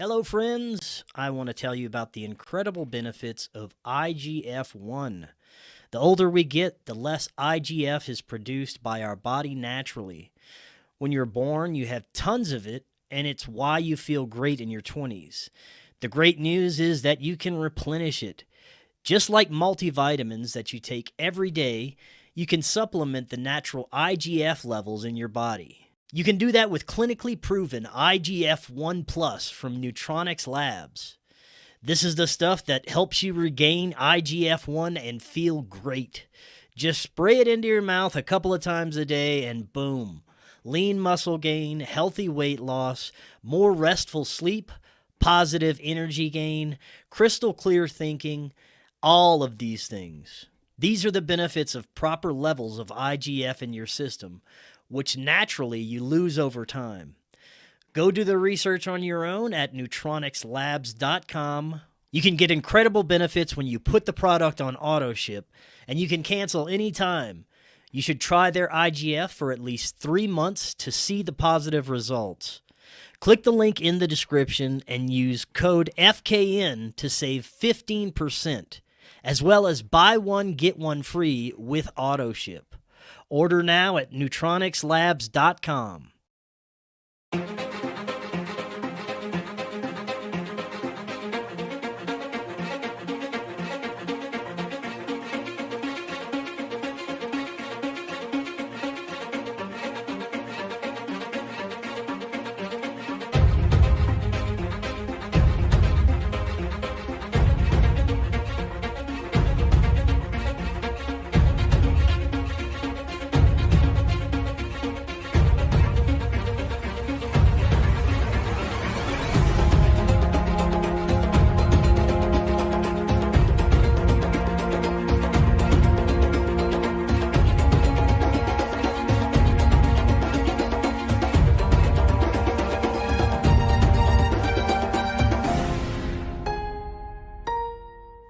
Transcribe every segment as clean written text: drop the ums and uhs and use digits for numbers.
Hello, friends. I want to tell you about the incredible benefits of IGF-1. The older we get, the less IGF is produced by our body naturally. When you're born, you have tons of it, and it's why you feel great in your 20s. The great news is that you can replenish it. Just like multivitamins that you take every day, you can supplement the natural IGF levels in your body. You can do that with clinically proven IGF-1 Plus from Neutronics Labs. This is the stuff that helps you regain IGF-1 and feel great. Just spray it into your mouth a couple of times a day and boom. Lean muscle gain, healthy weight loss, more restful sleep, positive energy gain, crystal clear thinking, all of these things. These are the benefits of proper levels of IGF in your system, which naturally you lose over time. Go do the research on your own at neutronicslabs.com. You can get incredible benefits when you put the product on auto ship, and you can cancel anytime. You should try their IGF for at least 3 months to see the positive results. Click the link in the description and use code FKN to save 15%, as well as buy one, get one free with auto ship. Order now at neutronicslabs.com.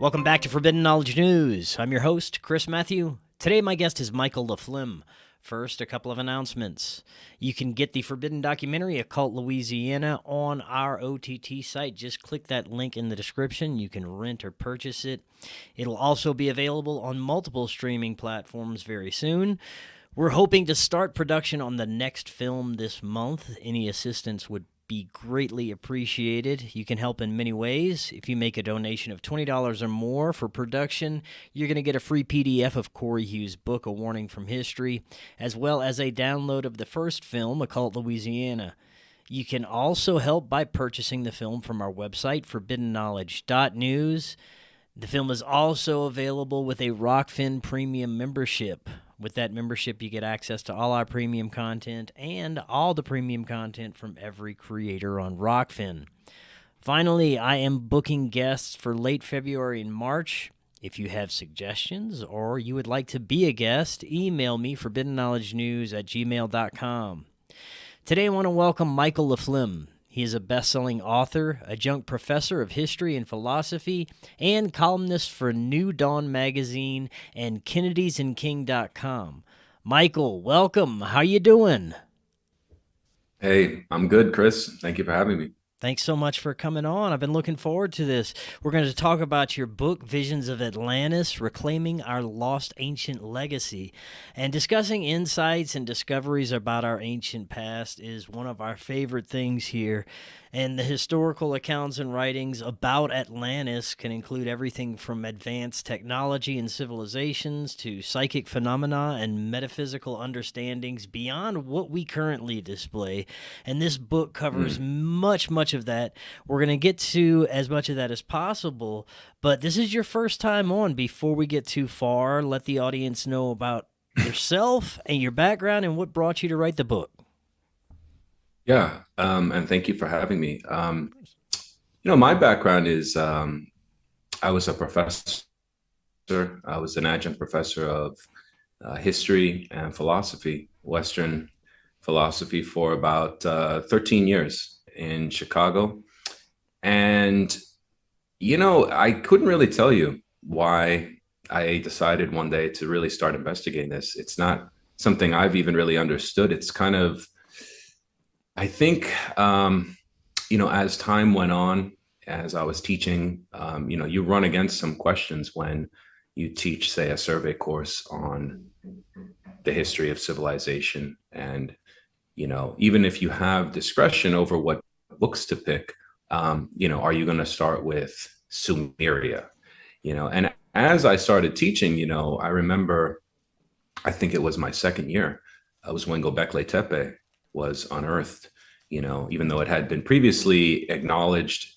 Welcome back to Forbidden Knowledge News. I'm your host, Chris Matthew. Today my guest is Michael Flem. First, a couple of announcements. You can get the Forbidden documentary, Occult Louisiana, on our OTT site. Just click that link in the description. You can rent or purchase it. It'll also be available on multiple streaming platforms very soon. We're hoping to start production on the next film this month. Any assistance would be greatly appreciated. You can help in many ways. If you make a donation of $20 or more for production, you're going to get a free PDF of Cory Hughes' book, A Warning from History, as well as a download of the first film, Occult Louisiana. You can also help by purchasing the film from our website, forbiddenknowledge.news. The film is also available with a Rokfin premium membership. With that membership, you get access to all our premium content and all the premium content from every creator on Rokfin. Finally, I am booking guests for late February and March. If you have suggestions or you would like to be a guest, email me, forbiddenknowledgenews@gmail.com. Today, I want to welcome Michael Flem. He is a best-selling author, adjunct professor of history and philosophy, and columnist for New Dawn magazine and kennedysandking.com. Michael, welcome. How you doing? Hey, I'm good, Chris. Thank you for having me. Thanks so much for coming on. I've been looking forward to this. We're going to talk about your book, Visions of Atlantis, Reclaiming Our Lost Ancient Legacy. And discussing insights and discoveries about our ancient past is one of our favorite things here. And the historical accounts and writings about Atlantis can include everything from advanced technology and civilizations to psychic phenomena and metaphysical understandings beyond what we currently display. And this book covers much of that. We're going to get to as much of that as possible, but this is your first time on. Before we get too far, let the audience know about yourself and your background and what brought you to write the book. Yeah, and thank you for having me. My background is I was a professor. I was an adjunct professor of history and philosophy, Western philosophy, for about 13 years in Chicago. And, I couldn't really tell you why I decided one day to really start investigating this. It's not something I've even really understood. It's kind of, I think as time went on, as I was teaching, you run against some questions when you teach, say, a survey course on the history of civilization. And, even if you have discretion over what books to pick, are you going to start with Sumeria? And as I started teaching, I remember, I think it was my second year, was when Göbekli Tepe was unearthed. Even though it had been previously acknowledged,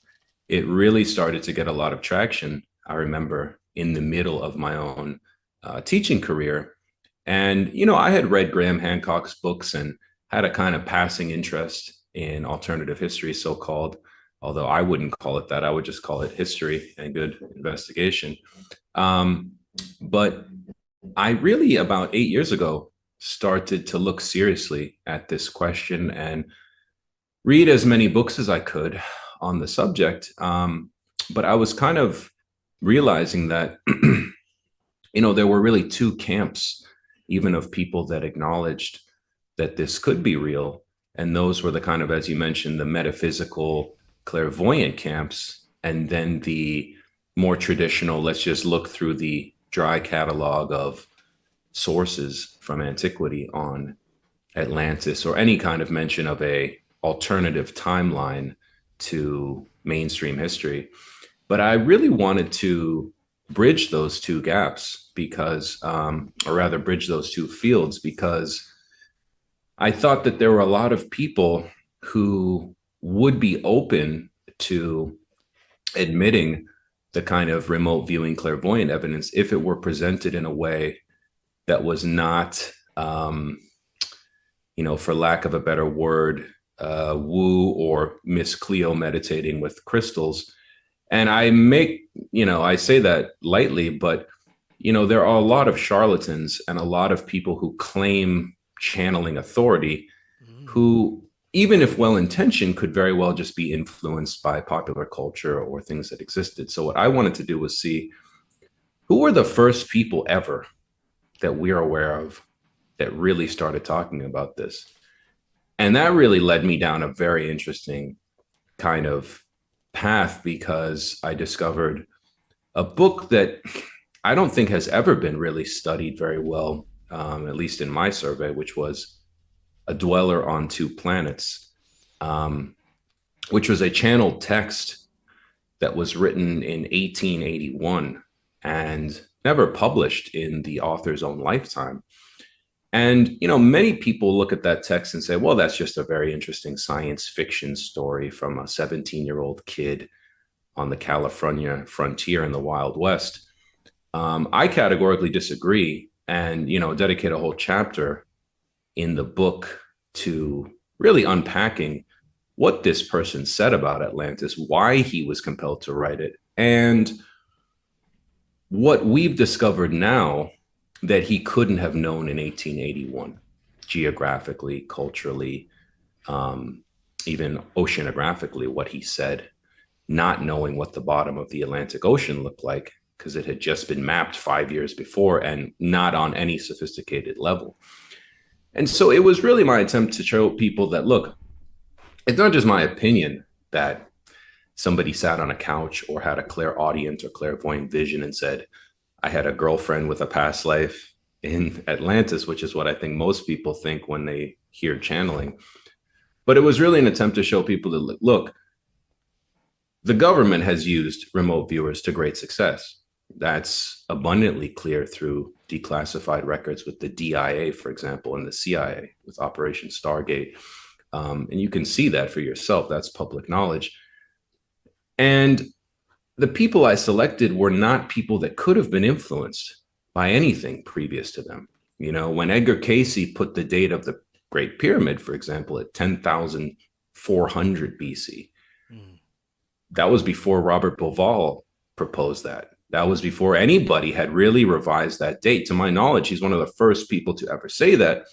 it really started to get a lot of traction. I remember in the middle of my own teaching career. And, I had read Graham Hancock's books and had a kind of passing interest in alternative history, so-called, although I wouldn't call it that. I would just call it history and good investigation. But I really, about 8 years ago, started to look seriously at this question and read as many books as I could on the subject. But I was kind of realizing that, there were really two camps, even of people that acknowledged that this could be real. And those were the kind of, as you mentioned, the metaphysical, clairvoyant camps. And then the more traditional, let's just look through the dry catalog of sources from antiquity on Atlantis, or any kind of mention of a alternative timeline to mainstream history. But I really wanted to bridge those two gaps because, or rather bridge those two fields, because I thought that there were a lot of people who would be open to admitting the kind of remote viewing clairvoyant evidence if it were presented in a way that was not, for lack of a better word, woo or Miss Cleo meditating with crystals. And I say that lightly, but, there are a lot of charlatans and a lot of people who claim channeling authority who, even if well-intentioned, could very well just be influenced by popular culture or things that existed. So what I wanted to do was see who were the first people ever that we're aware of that really started talking about this. And that really led me down a very interesting kind of path, because I discovered a book that I don't think has ever been really studied very well, at least in my survey, which was A Dweller on Two Planets, which was a channeled text that was written in 1881 and never published in the author's own lifetime. And, many people look at that text and say, well, that's just a very interesting science fiction story from a 17-year-old kid on the California frontier in the Wild West. I categorically disagree, and, dedicate a whole chapter in the book to really unpacking what this person said about Atlantis, why he was compelled to write it, and what we've discovered now that he couldn't have known in 1881, geographically, culturally, even oceanographically, what he said, not knowing what the bottom of the Atlantic Ocean looked like, because it had just been mapped 5 years before and not on any sophisticated level. And so it was really my attempt to show people that, look, it's not just my opinion that somebody sat on a couch or had a clairaudient or clairvoyant vision and said, I had a girlfriend with a past life in Atlantis, which is what I think most people think when they hear channeling. But it was really an attempt to show people that, look, the government has used remote viewers to great success. That's abundantly clear through declassified records with the DIA, for example, and the CIA with Operation Stargate. And you can see that for yourself. That's public knowledge. And the people I selected were not people that could have been influenced by anything previous to them. When Edgar Cayce put the date of the Great Pyramid, for example, at 10,400 BC, that was before Robert Bauval proposed that. That was before anybody had really revised that date. To my knowledge, he's one of the first people to ever say that.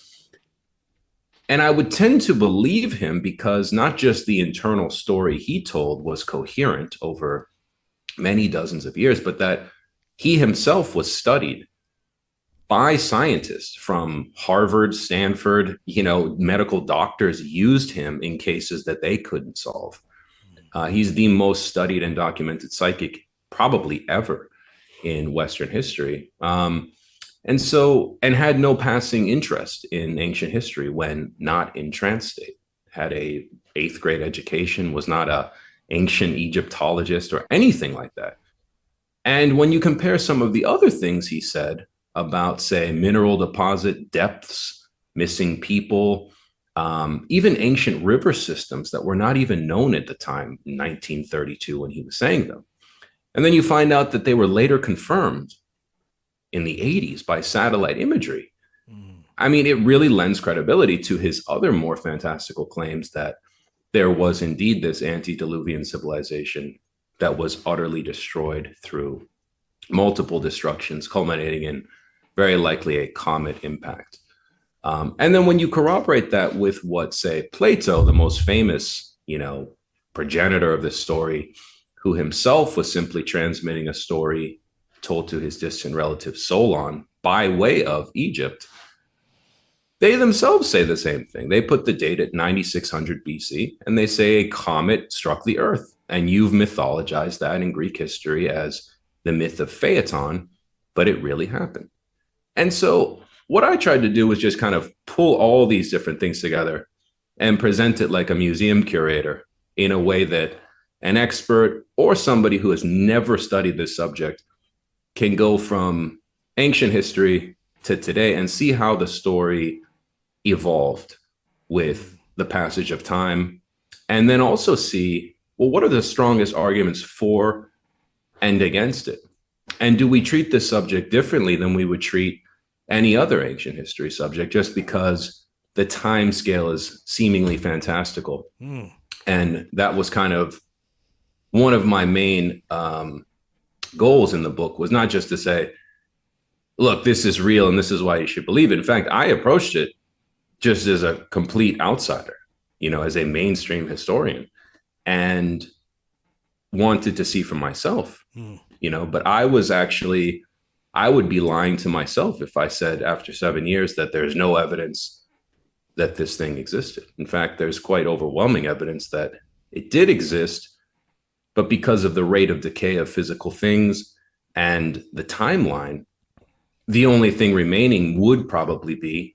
And I would tend to believe him because not just the internal story he told was coherent over many dozens of years, but that he himself was studied by scientists from Harvard, Stanford. Medical doctors used him in cases that they couldn't solve. He's the most studied and documented psychic probably ever in Western history. And had no passing interest in ancient history when not in trance state. Had a 8th grade education, was not a ancient Egyptologist or anything like that. And when you compare some of the other things he said about, say, mineral deposit depths, missing people, even ancient river systems that were not even known at the time, in 1932, when he was saying them. And then you find out that they were later confirmed in the 80s by satellite imagery. I mean, it really lends credibility to his other more fantastical claims that there was indeed this antediluvian civilization that was utterly destroyed through multiple destructions, culminating in very likely a comet impact. And then when you corroborate that with what, say, Plato, the most famous, progenitor of this story, who himself was simply transmitting a story told to his distant relative Solon by way of Egypt, they themselves say the same thing. They put the date at 9600 BC, and they say a comet struck the Earth. And you've mythologized that in Greek history as the myth of Phaeton, but it really happened. And so what I tried to do was just kind of pull all these different things together and present it like a museum curator in a way that an expert or somebody who has never studied this subject can go from ancient history to today and see how the story evolved with the passage of time. And then also see, well, what are the strongest arguments for and against it? And do we treat this subject differently than we would treat any other ancient history subject just because the time scale is seemingly fantastical? And that was kind of one of my main goals in the book, was not just to say, look, this is real and this is why you should believe it. In fact, I approached it just as a complete outsider, as a mainstream historian, and wanted to see for myself, but I would be lying to myself if I said after 7 years that there's no evidence that this thing existed. In fact, there's quite overwhelming evidence that it did exist, but because of the rate of decay of physical things and the timeline, the only thing remaining would probably be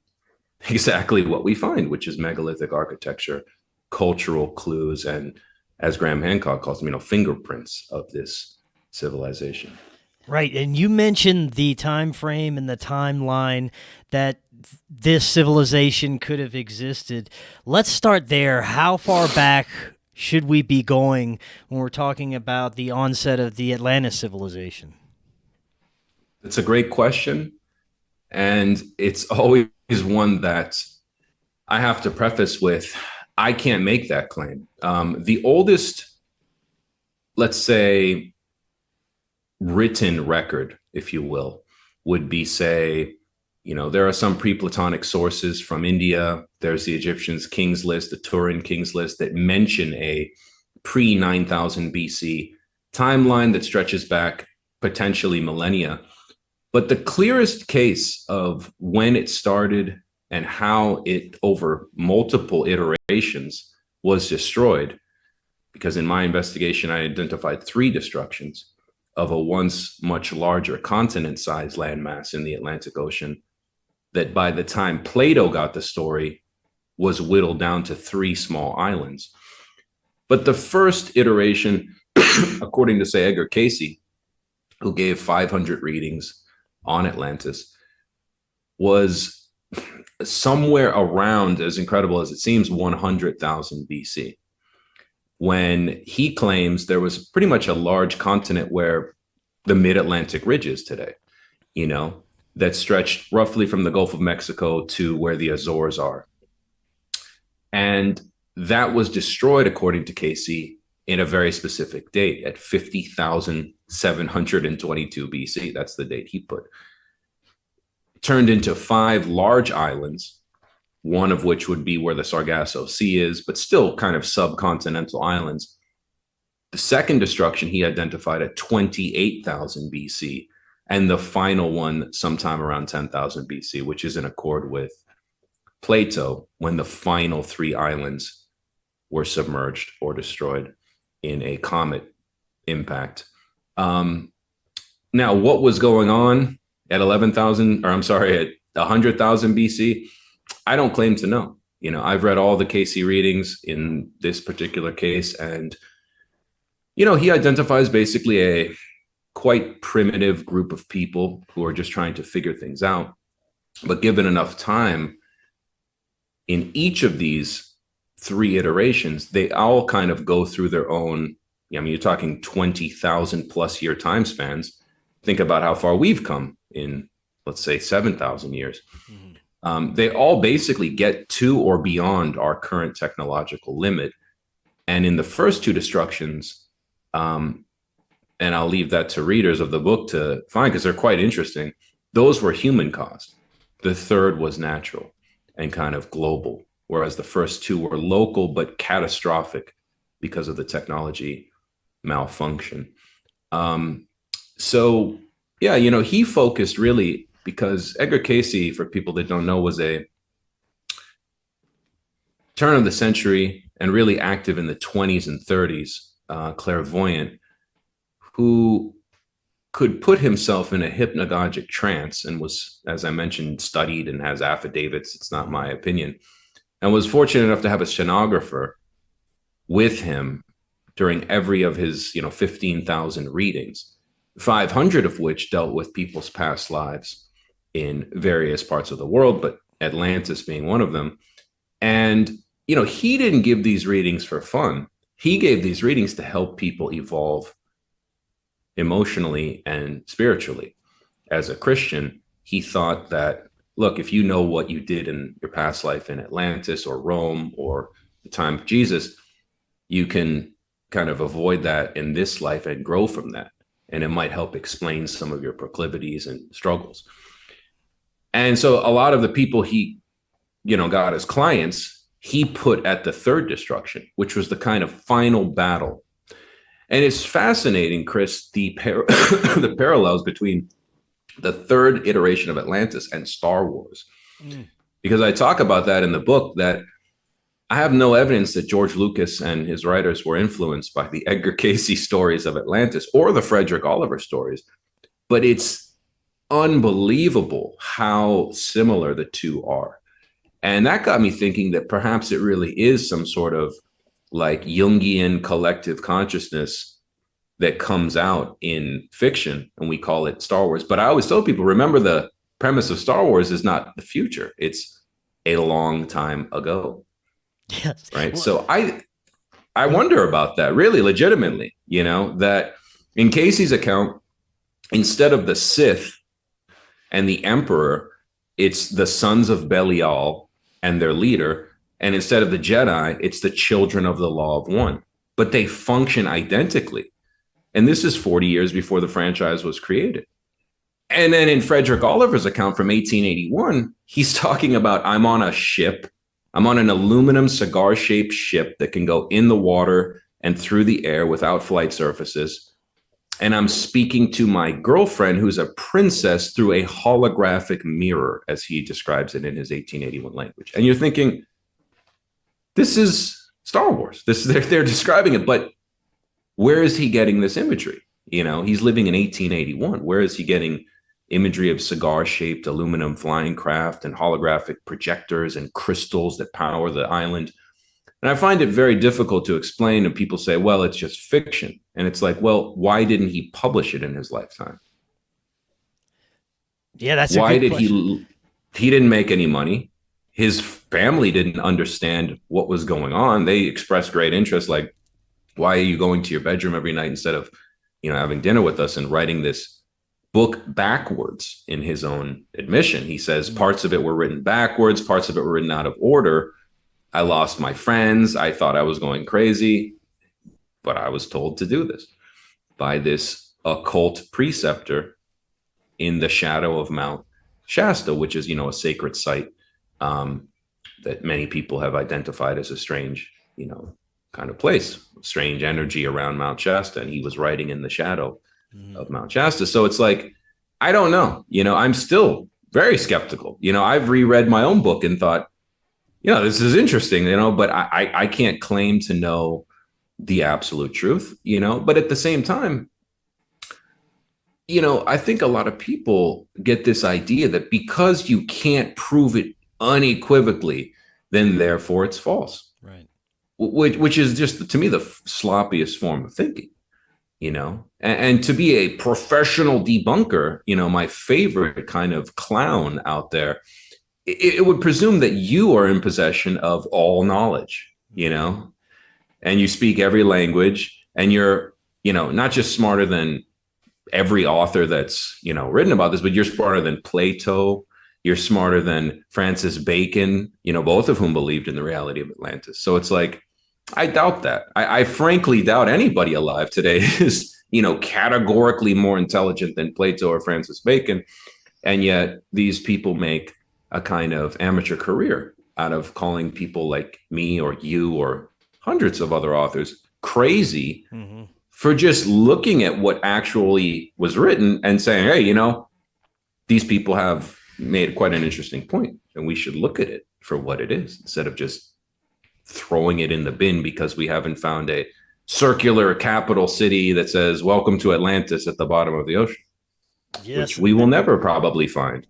exactly what we find, which is megalithic architecture, cultural clues, and, as Graham Hancock calls them, fingerprints of this civilization. Right, and you mentioned the time frame and the timeline that this civilization could have existed. Let's start there. How far back should we be going when we're talking about the onset of the Atlantis civilization? It's a great question, and it's always one that I have to preface with, I can't make that claim. The oldest, let's say, written record, if you will, would be, say, there are some pre-Platonic sources from India. There's the Egyptians' King's List, the Turin King's List, that mention a pre-9000 BC timeline that stretches back potentially millennia. But the clearest case of when it started and how it, over multiple iterations, was destroyed, because in my investigation, I identified 3 destructions of a once much larger continent-sized landmass in the Atlantic Ocean, that by the time Plato got the story was whittled down to 3 small islands. But the first iteration, according to, say, Edgar Cayce, who gave 500 readings on Atlantis, was somewhere around, as incredible as it seems, 100,000 BC, when he claims there was pretty much a large continent where the mid-Atlantic ridge is today, that stretched roughly from the Gulf of Mexico to where the Azores are. And that was destroyed, according to Cayce, in a very specific date at 50,722 BC. That's the date he put. It turned into 5 large islands, one of which would be where the Sargasso Sea is, but still kind of subcontinental islands. The second destruction he identified at 28,000 BC, and the final one sometime around 10,000 BC, which is in accord with Plato, when the final 3 islands were submerged or destroyed in a comet impact. Now, what was going on at 11,000, or I'm sorry, at 100,000 BC? I don't claim to know. I've read all the Cayce readings in this particular case, and he identifies basically a quite primitive group of people who are just trying to figure things out. But given enough time, in each of these 3 iterations, they all kind of go through their own, you're talking 20,000 plus year time spans. Think about how far we've come in, let's say, 7,000 years. Mm-hmm. They all basically get to or beyond our current technological limit. And in the first 2 destructions, and I'll leave that to readers of the book to find because they're quite interesting, those were human caused. The third was natural and kind of global, whereas the first 2 were local but catastrophic because of the technology malfunction. So, yeah, he focused really, because Edgar Cayce, for people that don't know, was a turn of the century and really active in the 20s and 30s, clairvoyant, who could put himself in a hypnagogic trance and was, as I mentioned, studied and has affidavits. It's not my opinion, and was fortunate enough to have a stenographer with him during every of his, 15,000 readings, 500 of which dealt with people's past lives in various parts of the world, but Atlantis being one of them. And, he didn't give these readings for fun. He gave these readings to help people evolve emotionally and spiritually. As a Christian, he thought that, look, if you know what you did in your past life in Atlantis or Rome or the time of Jesus, you can kind of avoid that in this life and grow from that. And it might help explain some of your proclivities and struggles. And so a lot of the people he, got as clients, he put at the third destruction, which was the kind of final battle. And it's fascinating, Chris, the parallels between the third iteration of Atlantis and Star Wars. Because I talk about that in the book, that I have no evidence that George Lucas and his writers were influenced by the Edgar Cayce stories of Atlantis or the Frederick Oliver stories. But it's unbelievable how similar the 2 are. And that got me thinking that perhaps it really is some sort of like Jungian collective consciousness that comes out in fiction, and we call it Star Wars. But I always tell people, remember, the premise of Star Wars is not the future. It's a long time ago. Yes. Right. Well, so I wonder about that, really legitimately, that in Cayce's account, instead of the Sith and the Emperor, it's the sons of Belial and their leader. And instead of the Jedi, it's the children of the Law of One. But they function identically. And this is 40 years before the franchise was created. And then in Frederick Oliver's account from 1881, he's talking about, I'm on a ship. I'm on an aluminum cigar-shaped ship that can go in the water and through the air without flight surfaces. And I'm speaking to my girlfriend, who's a princess, through a holographic mirror, as he describes it in his 1881 language. And you're thinking, this is Star Wars. They're describing it, but where is he getting this imagery? He's living in 1881. Where is he getting imagery of cigar-shaped aluminum flying craft and holographic projectors and crystals that power the island? And I find it very difficult to explain. And people say, well, it's just fiction. And it's like, well, why didn't he publish it in his lifetime? Yeah, that's why a good did question. He didn't make any money. His family didn't understand what was going on. They expressed great interest, like, why are you going to your bedroom every night instead of, having dinner with us, and writing this book backwards in his own admission. He says parts of it were written backwards, parts of it were written out of order. I lost my friends. I thought I was going crazy, but I was told to do this by this occult preceptor in the shadow of Mount Shasta, which is, a sacred site that many people have identified as a strange, kind of place, strange energy around Mount Shasta. And he was writing in the shadow of Mount Shasta. So it's like, I don't know, I'm still very skeptical. I've reread my own book and thought, this is interesting, but I can't claim to know the absolute truth, but at the same time, I think a lot of people get this idea that because you can't prove it unequivocally, then therefore it's false. Right. Which is just, to me, the sloppiest form of thinking, and to be a professional debunker, my favorite kind of clown out there, it would presume that you are in possession of all knowledge, and you speak every language, and you're, not just smarter than every author that's, written about this, but you're smarter than Plato, you're smarter than Francis Bacon, both of whom believed in the reality of Atlantis. So it's like, I doubt that. I frankly doubt anybody alive today is, categorically more intelligent than Plato or Francis Bacon. And yet these people make a kind of amateur career out of calling people like me or you or hundreds of other authors crazy for just looking at what actually was written and saying, hey, these people have made quite an interesting point, and we should look at it for what it is instead of just throwing it in the bin because we haven't found a circular capital city that says welcome to Atlantis at the bottom of the ocean. Yes, which we will never probably find.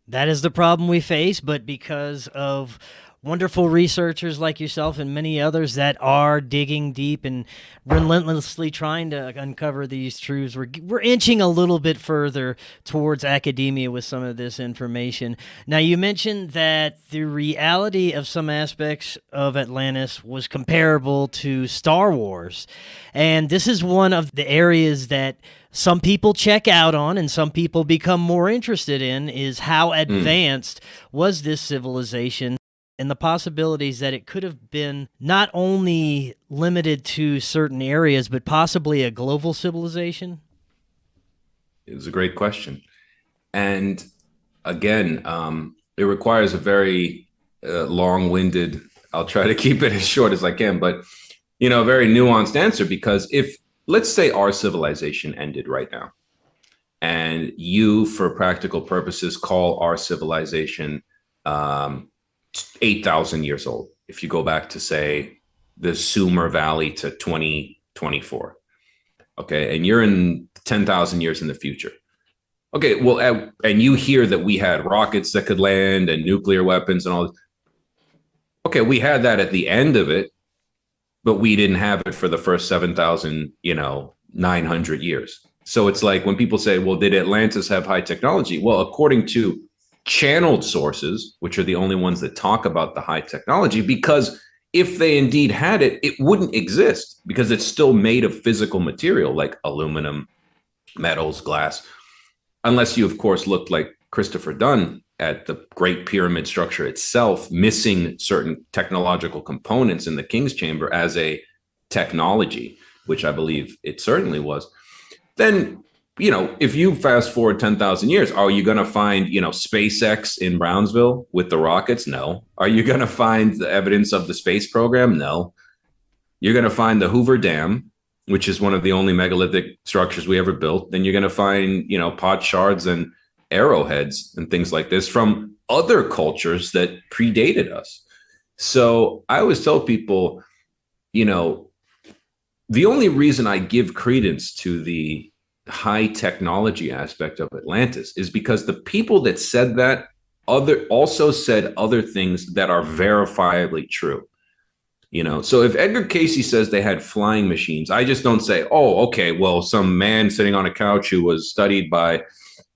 That is the problem we face, but because of wonderful researchers like yourself and many others that are digging deep and relentlessly trying to uncover these truths, we're inching a little bit further towards academia with some of this information. Now, you mentioned that the reality of some aspects of Atlantis was comparable to Star Wars, and this is one of the areas that some people check out on and some people become more interested in, is how advanced was this civilization, and the possibilities that it could have been not only limited to certain areas, but possibly a global civilization? It was a great question. And again, it requires a very long-winded, I'll try to keep it as short as I can, but, a very nuanced answer, because if, let's say our civilization ended right now, and you, for practical purposes, call our civilization 8,000 years old. If you go back to, say, the Sumer Valley to 2024, okay, and you're in 10,000 years in the future. Okay, well, and you hear that we had rockets that could land and nuclear weapons and all this. Okay, we had that at the end of it, but we didn't have it for the first 7,900 years. So it's like when people say, well, did Atlantis have high technology? Well, according to channeled sources, which are the only ones that talk about the high technology, because if they indeed had it, it wouldn't exist because it's still made of physical material like aluminum, metals, glass, unless you, of course, looked like Christopher Dunn at the Great Pyramid structure itself, missing certain technological components in the King's Chamber as a technology, which I believe it certainly was. Then, if you fast forward 10,000 years, are you going to find, SpaceX in Brownsville with the rockets? No. Are you going to find the evidence of the space program? No. You're going to find the Hoover Dam, which is one of the only megalithic structures we ever built. Then you're going to find, pot shards and arrowheads and things like this from other cultures that predated us. So I always tell people, the only reason I give credence to the high technology aspect of Atlantis is because the people that said that also said other things that are verifiably true. So if Edgar Cayce says they had flying machines, I just don't say, oh, okay, well, some man sitting on a couch who was studied by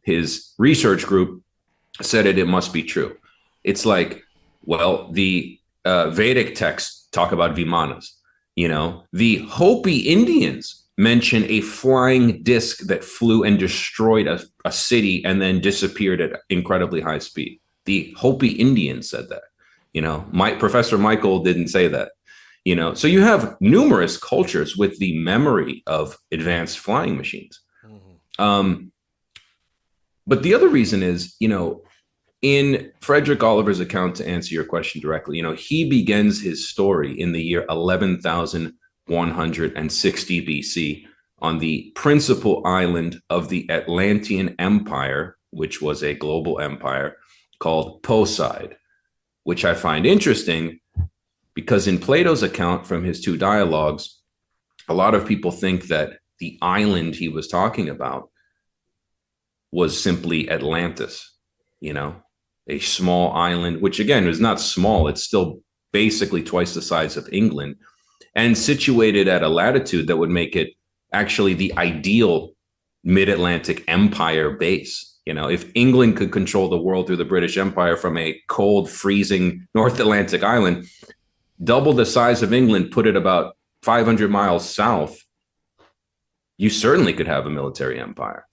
his research group said it must be true. It's like, well, the Vedic texts talk about Vimanas. The Hopi Indians mention a flying disc that flew and destroyed a city and then disappeared at incredibly high speed. The Hopi Indians said that. Professor Michael didn't say that. So you have numerous cultures with the memory of advanced flying machines. But the other reason is, in Frederick Oliver's account, to answer your question directly, he begins his story in the year 11,160 BC on the principal island of the Atlantean Empire, which was a global empire called Poseid, which I find interesting because in Plato's account from his two dialogues, a lot of people think that the island he was talking about was simply Atlantis, you know, a small island, which again is not small. It's still basically twice the size of England and situated at a latitude that would make it actually the ideal mid-Atlantic empire base. You know, if England could control the world through the British Empire from a cold, freezing North Atlantic island, double the size of England, put it about 500 miles south, you certainly could have a military empire.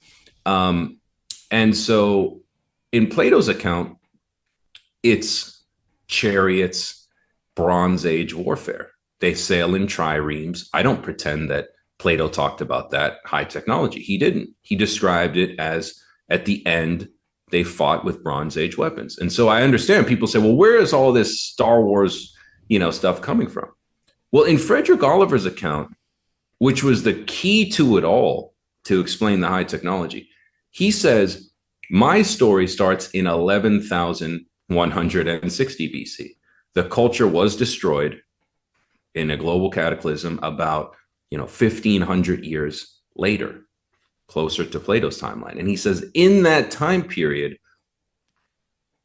And so in Plato's account, it's chariots, Bronze Age warfare. They sail in triremes. I don't pretend that Plato talked about that high technology. He didn't. He described it as at the end, they fought with Bronze Age weapons. And so I understand people say, well, where is all this Star Wars, stuff coming from? Well, in Frederick Oliver's account, which was the key to it all to explain the high technology, he says, my story starts in 11,160 BC. The culture was destroyed in a global cataclysm about 1,500 years later, closer to Plato's timeline. And he says in that time period,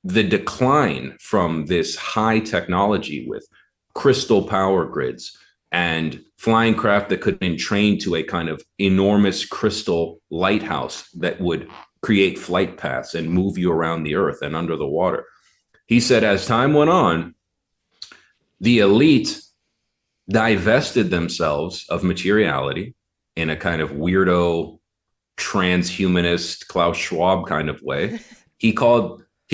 the decline from this high technology with crystal power grids and flying craft that could be trained to a kind of enormous crystal lighthouse that would create flight paths and move you around the earth and under the water. He said, as time went on, the elite divested themselves of materiality in a kind of weirdo, transhumanist, Klaus Schwab kind of way. He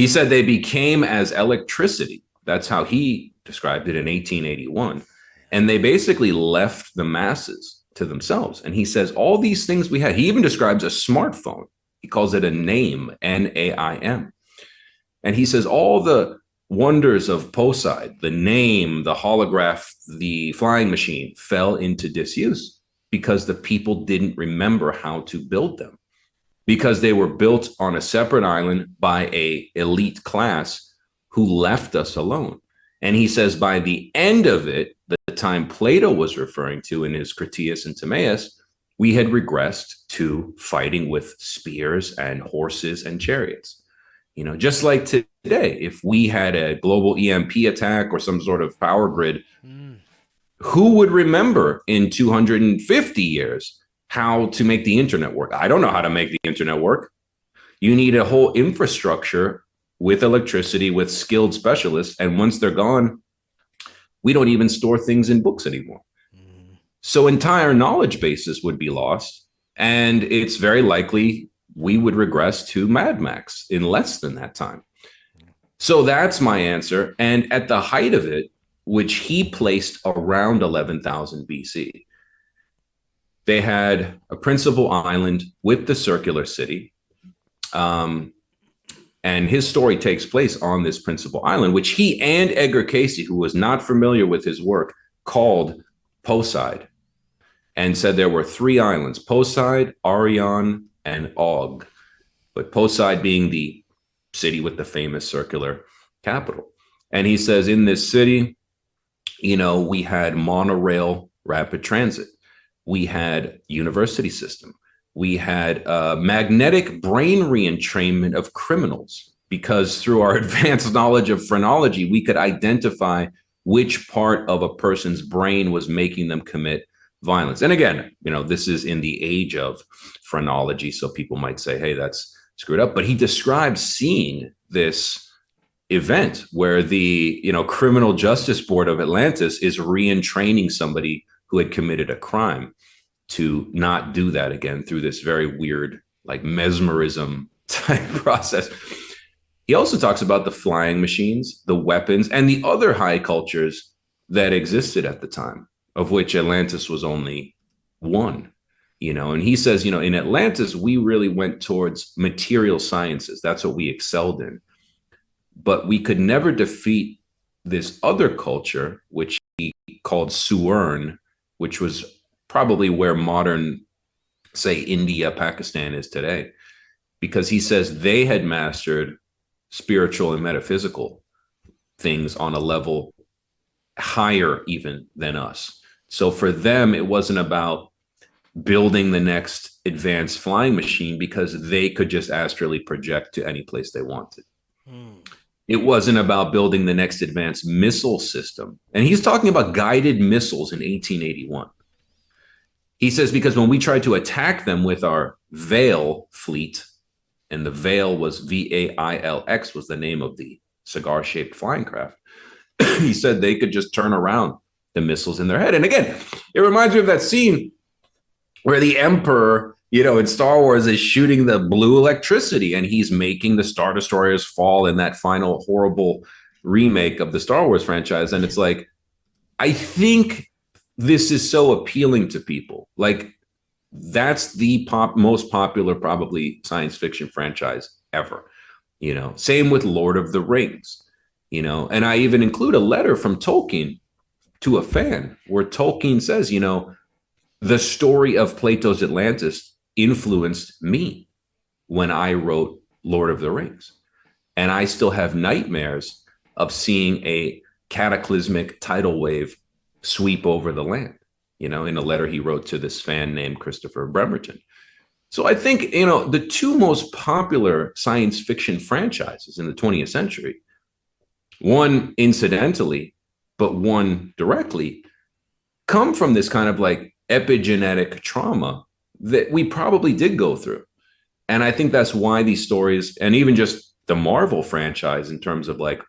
said they became as electricity. That's how he described it in 1881. And they basically left the masses to themselves. And he says all these things we had, he even describes a smartphone. He calls it a name, N-A-I-M. And he says all the wonders of Poseid, the name, the holograph, the flying machine, fell into disuse because the people didn't remember how to build them, because they were built on a separate island by an elite class who left us alone. And he says by the end of it, the time Plato was referring to in his Critias and Timaeus, we had regressed to fighting with spears and horses and chariots. Just like today, if we had a global EMP attack or some sort of power grid, who would remember in 250 years how to make the internet work? I don't know how to make the internet work. You need a whole infrastructure with electricity, with skilled specialists. And once they're gone, we don't even store things in books anymore. So entire knowledge bases would be lost. And it's very likely we would regress to Mad Max in less than that time. So that's my answer. And at the height of it, which he placed around 11,000 BC, they had a principal island with the circular city. And his story takes place on this principal island, which he and Edgar Cayce, who was not familiar with his work, called Poseid, and said there were three islands, Poseid, Arion, and Og, but Poseid being the city with the famous circular capital. And he says in this city, we had monorail rapid transit. We had university system. We had magnetic brain reentrainment of criminals, because through our advanced knowledge of phrenology, we could identify which part of a person's brain was making them commit violence. And again, this is in the age of phrenology, so people might say, hey, that's screwed up. But he describes seeing this event where the criminal justice board of Atlantis is re-entraining somebody who had committed a crime to not do that again through this very weird, like mesmerism type process. He also talks about the flying machines, the weapons, and the other high cultures that existed at the time, of which Atlantis was only one, and he says, in Atlantis, we really went towards material sciences. That's what we excelled in. But we could never defeat this other culture, which he called Suern, which was probably where modern, say, India, Pakistan is today, because he says they had mastered spiritual and metaphysical things on a level higher even than us. So for them, it wasn't about building the next advanced flying machine because they could just astrally project to any place they wanted. It wasn't about building the next advanced missile system. And he's talking about guided missiles in 1881. He says, because when we tried to attack them with our Veil fleet, and the Veil was VAILX was the name of the cigar-shaped flying craft, he said they could just turn around the missiles in their head. And again, it reminds me of that scene where the Emperor, in Star Wars is shooting the blue electricity and he's making the Star Destroyers fall in that final horrible remake of the Star Wars franchise. And it's like, I think this is so appealing to people. Like, that's the most popular, probably, science fiction franchise ever. Same with Lord of the Rings, and I even include a letter from Tolkien to a fan where Tolkien says, the story of Plato's Atlantis influenced me when I wrote Lord of the Rings. And I still have nightmares of seeing a cataclysmic tidal wave sweep over the land, in a letter he wrote to this fan named Christopher Bremerton. So I think, the two most popular science fiction franchises in the 20th century, one incidentally, but one directly, come from this kind of like epigenetic trauma that we probably did go through. And I think that's why these stories, and even just the Marvel franchise in terms of like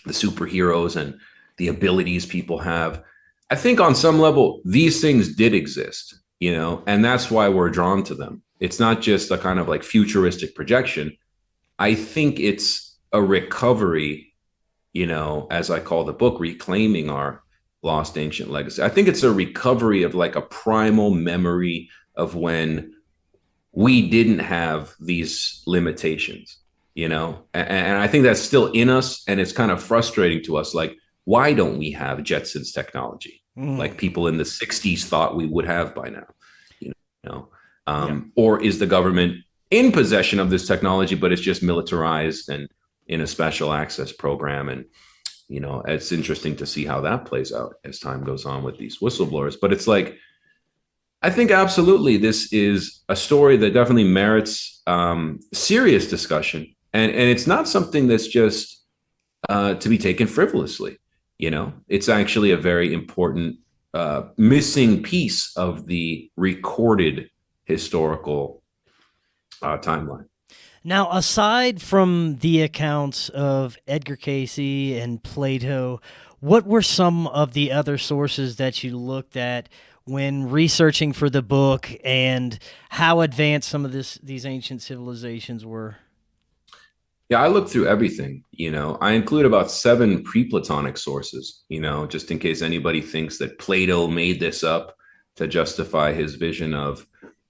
the superheroes and the abilities people have, I think on some level, these things did exist, and that's why we're drawn to them. It's not just a kind of like futuristic projection. I think it's a recovery, as I call the book, Reclaiming Our Lost Ancient Legacy. I think it's a recovery of like a primal memory of when we didn't have these limitations, and I think that's still in us. And it's kind of frustrating to us. Like, why don't we have Jetsons technology like people in the 60s thought we would have by now? Or is the government in possession of this technology, but it's just militarized and in a special access program? And, it's interesting to see how that plays out as time goes on with these whistleblowers. But it's like, I think absolutely this is a story that definitely merits serious discussion. And it's not something that's just to be taken frivolously. It's actually a very important missing piece of the recorded historical timeline. Now, aside from the accounts of Edgar Cayce and Plato, what were some of the other sources that you looked at when researching for the book, and how advanced some of these ancient civilizations were? Yeah, I looked through everything. I include about 7 pre-Platonic sources, just in case anybody thinks that Plato made this up to justify his vision of,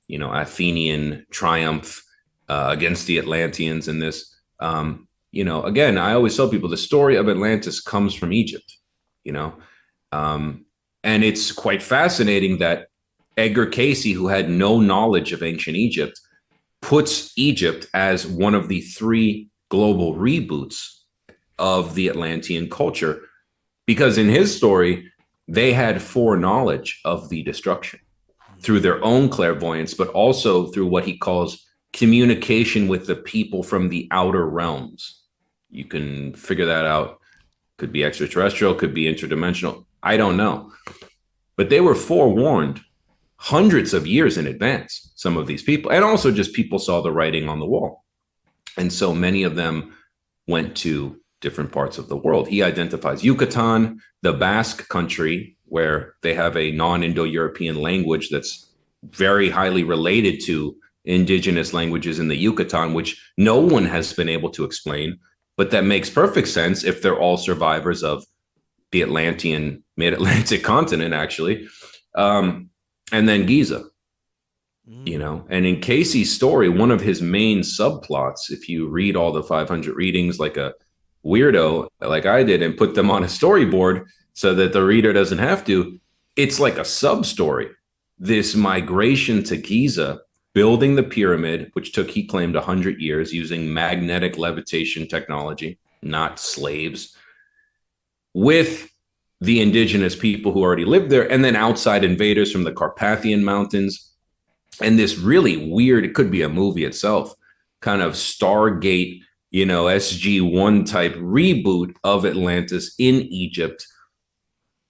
Athenian triumph against the Atlanteans and this. Again, I always tell people the story of Atlantis comes from Egypt, and it's quite fascinating that Edgar Cayce, who had no knowledge of ancient Egypt, puts Egypt as one of the 3 global reboots of the Atlantean culture, because in his story, they had foreknowledge of the destruction through their own clairvoyance, but also through what he calls communication with the people from the outer realms. You can figure that out. Could be extraterrestrial, could be interdimensional. I don't know. But they were forewarned hundreds of years in advance, some of these people. And also just people saw the writing on the wall. And so many of them went to different parts of the world. He identifies Yucatan, the Basque country, where they have a non-Indo-European language that's very highly related to indigenous languages in the Yucatan, which no one has been able to explain, but that makes perfect sense if they're all survivors of the Atlantean, mid-Atlantic continent, actually. And then Giza, and in Cayce's story, one of his main subplots, if you read all the 500 readings like a weirdo, like I did, and put them on a storyboard so that the reader doesn't have to, it's like a sub-story. This migration to Giza, building the pyramid, which took, he claimed, 100 years using magnetic levitation technology, not slaves, with the indigenous people who already lived there, and then outside invaders from the Carpathian Mountains. And this really weird, it could be a movie itself, kind of Stargate, SG-1 type reboot of Atlantis in Egypt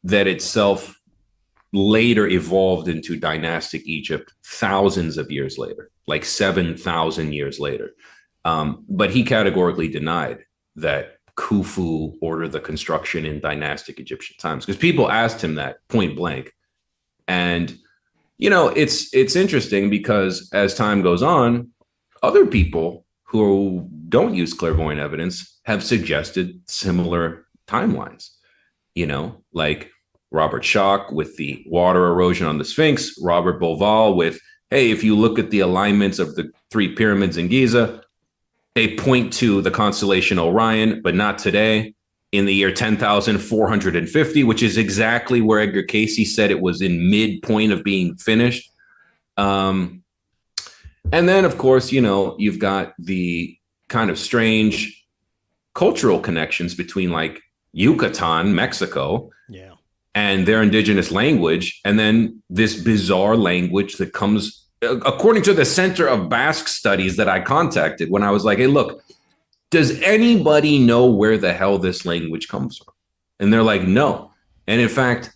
that itself later evolved into dynastic Egypt thousands of years later, like 7,000 years later. But he categorically denied that Khufu ordered the construction in dynastic Egyptian times, because people asked him that point blank. And, it's interesting because as time goes on, other people who don't use clairvoyant evidence have suggested similar timelines, like Robert Schoch with the water erosion on the Sphinx, Robert Bauval with, hey, if you look at the alignments of the 3 pyramids in Giza, they point to the constellation Orion, but not today, in the year 10,450, which is exactly where Edgar Cayce said it was in midpoint of being finished. And then, of course, you've got the kind of strange cultural connections between like Yucatan, Mexico, and their indigenous language, and then this bizarre language that comes, according to the Center of Basque Studies that I contacted when I was like, hey, look, does anybody know where the hell this language comes from? And they're like, no. And in fact,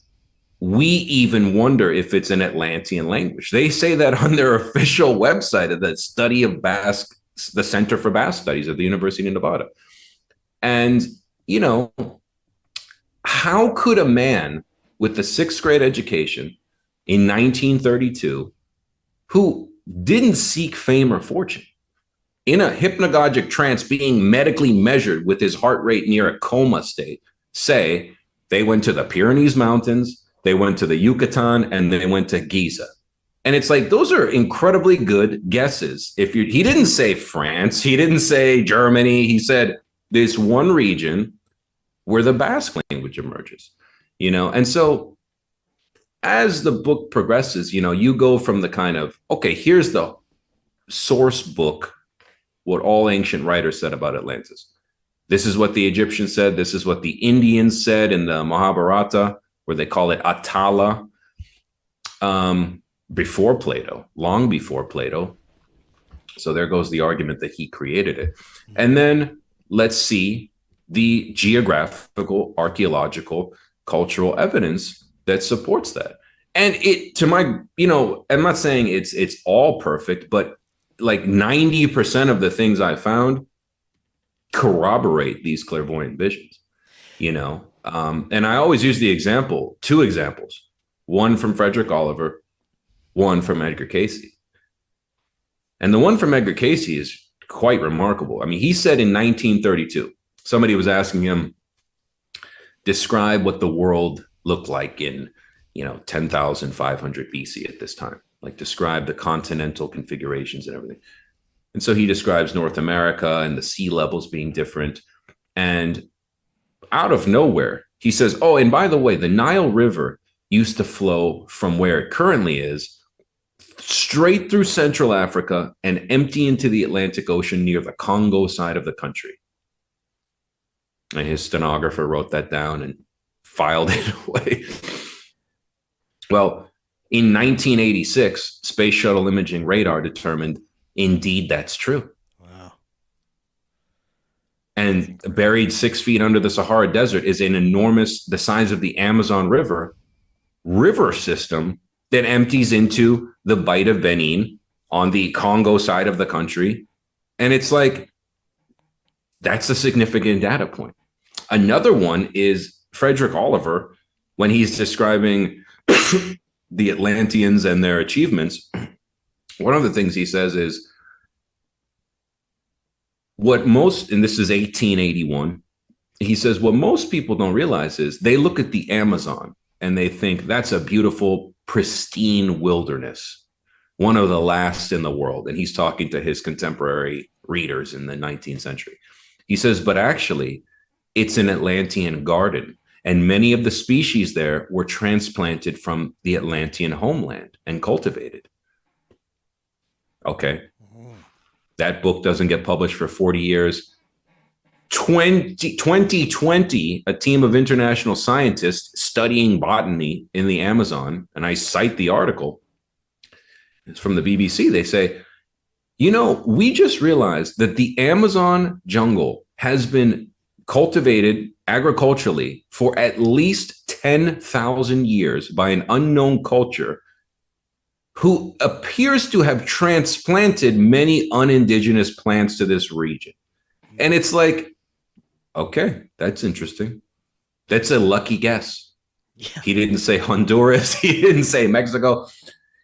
we even wonder if it's an Atlantean language. They say that on their official website of the study of Basque, the Center for Basque Studies of the University of Nevada. And, how could a man with the 6th grade education in 1932 who didn't seek fame or fortune, in a hypnagogic trance being medically measured with his heart rate near a coma state, say they went to the Pyrenees Mountains, they went to the Yucatan, and they went to Giza? And it's like, those are incredibly good guesses. He didn't say France, he didn't say Germany, he said this one region where the Basque language emerges, And so as the book progresses, you go from the kind of, okay, here's the source book, what all ancient writers said about Atlantis. This is what the Egyptians said. This is what the Indians said in the Mahabharata, where they call it Atala, before Plato, long before Plato. So there goes the argument that he created it. And then let's see the geographical, archaeological, cultural evidence that supports that. And I'm not saying it's all perfect, but like 90% of the things I found corroborate these clairvoyant visions, and I always use two examples, one from Frederick Oliver, one from Edgar Cayce. And the one from Edgar Cayce is quite remarkable. I mean, he said in 1932, somebody was asking him, describe what the world looked like in, 10,500 BC at this time. Like, describe the continental configurations and everything. And so he describes North America and the sea levels being different. And out of nowhere, he says, oh, and by the way, the Nile River used to flow from where it currently is straight through Central Africa and empty into the Atlantic Ocean near the Congo side of the country. And his stenographer wrote that down and filed it away. Well, in 1986, Space Shuttle Imaging Radar determined, indeed, that's true. Wow. And buried 6 feet under the Sahara Desert is an enormous, the size of the Amazon river system that empties into the Bight of Benin on the Congo side of the country. And it's like, that's a significant data point. Another one is Frederick Oliver, when he's describing the Atlanteans and their achievements. One of the things he says is, and this is 1881, he says, what most people don't realize is they look at the Amazon and they think that's a beautiful, pristine wilderness, one of the last in the world. And he's talking to his contemporary readers in the 19th century. He says, but actually, it's an Atlantean garden. And many of the species there were transplanted from the Atlantean homeland and cultivated. Okay. That book doesn't get published for 40 years. 2020, a team of international scientists studying botany in the Amazon, and I cite the article, it's from the BBC. They say, we just realized that the Amazon jungle has been cultivated agriculturally for at least 10,000 years by an unknown culture who appears to have transplanted many unindigenous plants to this region. And it's like, okay, that's interesting. That's a lucky guess. Yeah. He didn't say Honduras. He didn't say Mexico.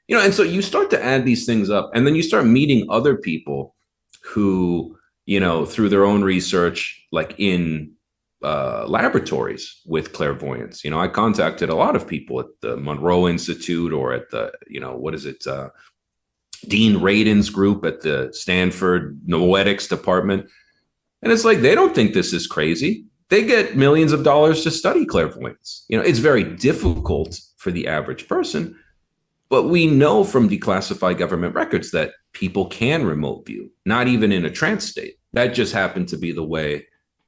And so you start to add these things up, and then you start meeting other people who, through their own research, like in laboratories with clairvoyance. I contacted a lot of people at the Monroe Institute or at the, Dean Radin's group at the Stanford Noetics Department. And it's like, they don't think this is crazy. They get millions of dollars to study clairvoyance. It's very difficult for the average person, but we know from declassified government records that people can remote view, not even in a trance state. That just happened to be the way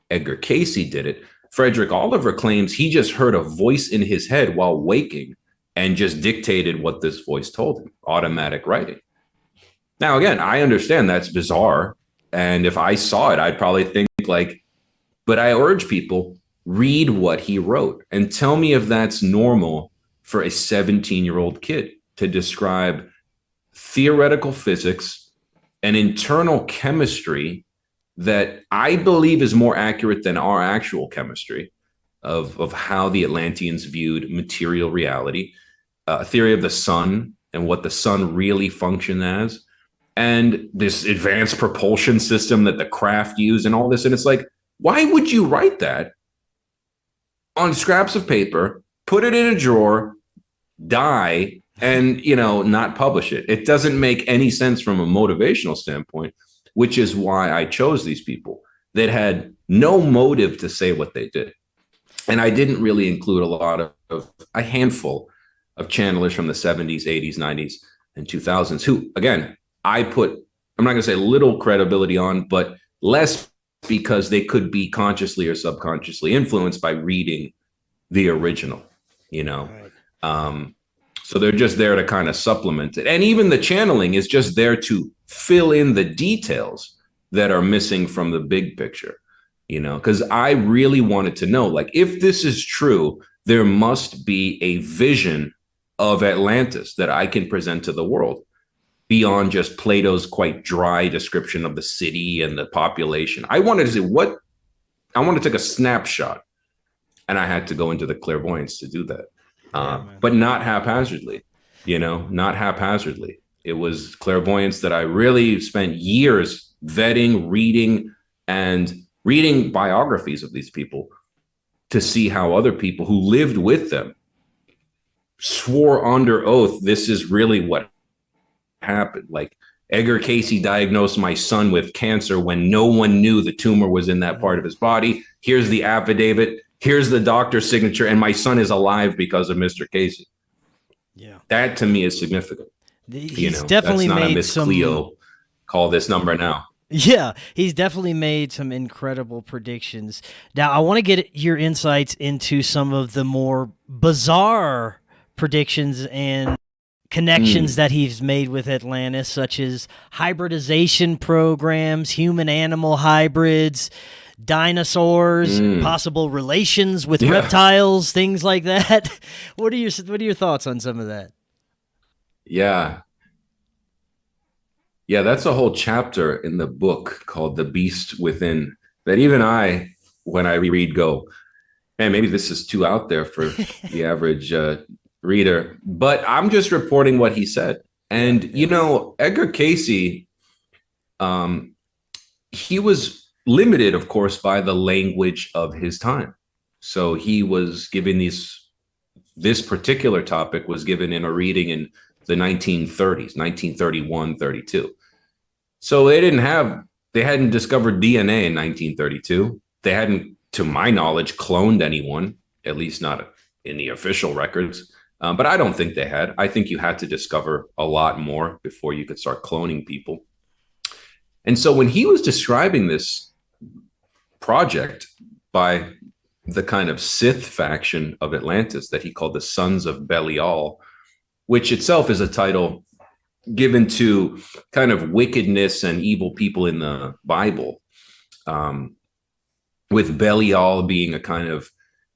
Edgar Cayce did it. Frederick Oliver claims he just heard a voice in his head while waking and just dictated what this voice told him, automatic writing. Now, again, I understand that's bizarre. And if I saw it, I'd probably think but I urge people, read what he wrote and tell me if that's normal for a 17-year-old kid to describe theoretical physics and internal chemistry that I believe is more accurate than our actual chemistry of how the Atlanteans viewed material reality, a theory of the sun and what the sun really functioned as, and this advanced propulsion system that the craft used and all this. And it's like, why would you write that on scraps of paper, put it in a drawer, die, and, not publish it? It doesn't make any sense from a motivational standpoint, which is why I chose these people that had no motive to say what they did. And I didn't really include a handful of channelers from the 70s, 80s, 90s, and 2000s who, again, I'm not going to say little credibility on, but less because they could be consciously or subconsciously influenced by reading the original, Right. So they're just there to kind of supplement it. And even the channeling is just there to fill in the details that are missing from the big picture, because I really wanted to know, if this is true, there must be a vision of Atlantis that I can present to the world beyond just Plato's quite dry description of the city and the population. I wanted to say I want to take a snapshot, and I had to go into the clairvoyance to do that. But not haphazardly, not haphazardly. It was clairvoyance that I really spent years vetting, reading biographies of these people to see how other people who lived with them swore under oath, this is really what happened. Like Edgar Cayce diagnosed my son with cancer when no one knew the tumor was in that part of his body. Here's the affidavit. Here's the doctor's signature, and my son is alive because of Mr. Cayce. Yeah, that to me is significant. He's definitely that's not made a Miss Cleo. Call this number now. Yeah, he's definitely made some incredible predictions. Now, I want to get your insights into some of the more bizarre predictions and connections that he's made with Atlantis, such as hybridization programs, human-animal hybrids, dinosaurs, possible relations with reptiles, things like that. What are your thoughts on some of that? Yeah, that's a whole chapter in the book called The Beast Within that even I, when I read, go, man, maybe this is too out there for the average reader, but I'm just reporting what he said. And, Edgar Cayce, he was limited, of course, by the language of his time. So he was giving this particular topic was given in a reading in the 1930s, 1931, 32. So they hadn't discovered DNA in 1932. They hadn't, to my knowledge, cloned anyone, at least not in the official records. But I don't think they had. I think you had to discover a lot more before you could start cloning people. And so when he was describing this project by the kind of Sith faction of Atlantis that he called the Sons of Belial, which itself is a title given to kind of wickedness and evil people in the Bible, with Belial being a kind of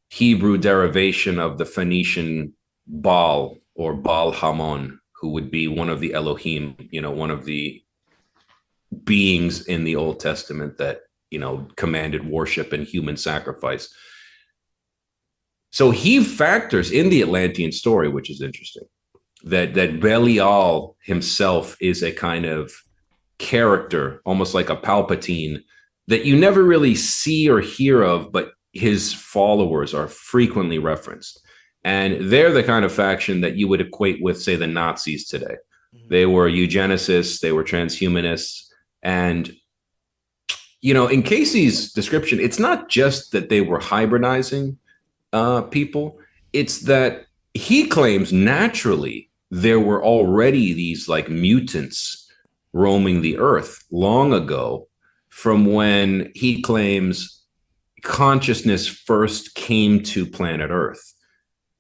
Hebrew derivation of the Phoenician Baal or Baal Hamon, who would be one of the Elohim, one of the beings in the Old Testament that, commanded worship and human sacrifice. So he factors in the Atlantean story, which is interesting, that Belial himself is a kind of character, almost like a Palpatine, that you never really see or hear of, but his followers are frequently referenced. And they're the kind of faction that you would equate with, say, the Nazis today. They were eugenicists, they were transhumanists. And, in Cayce's description, it's not just that they were hybridizing people. It's that he claims naturally there were already these like mutants roaming the earth long ago, from when he claims consciousness first came to planet Earth,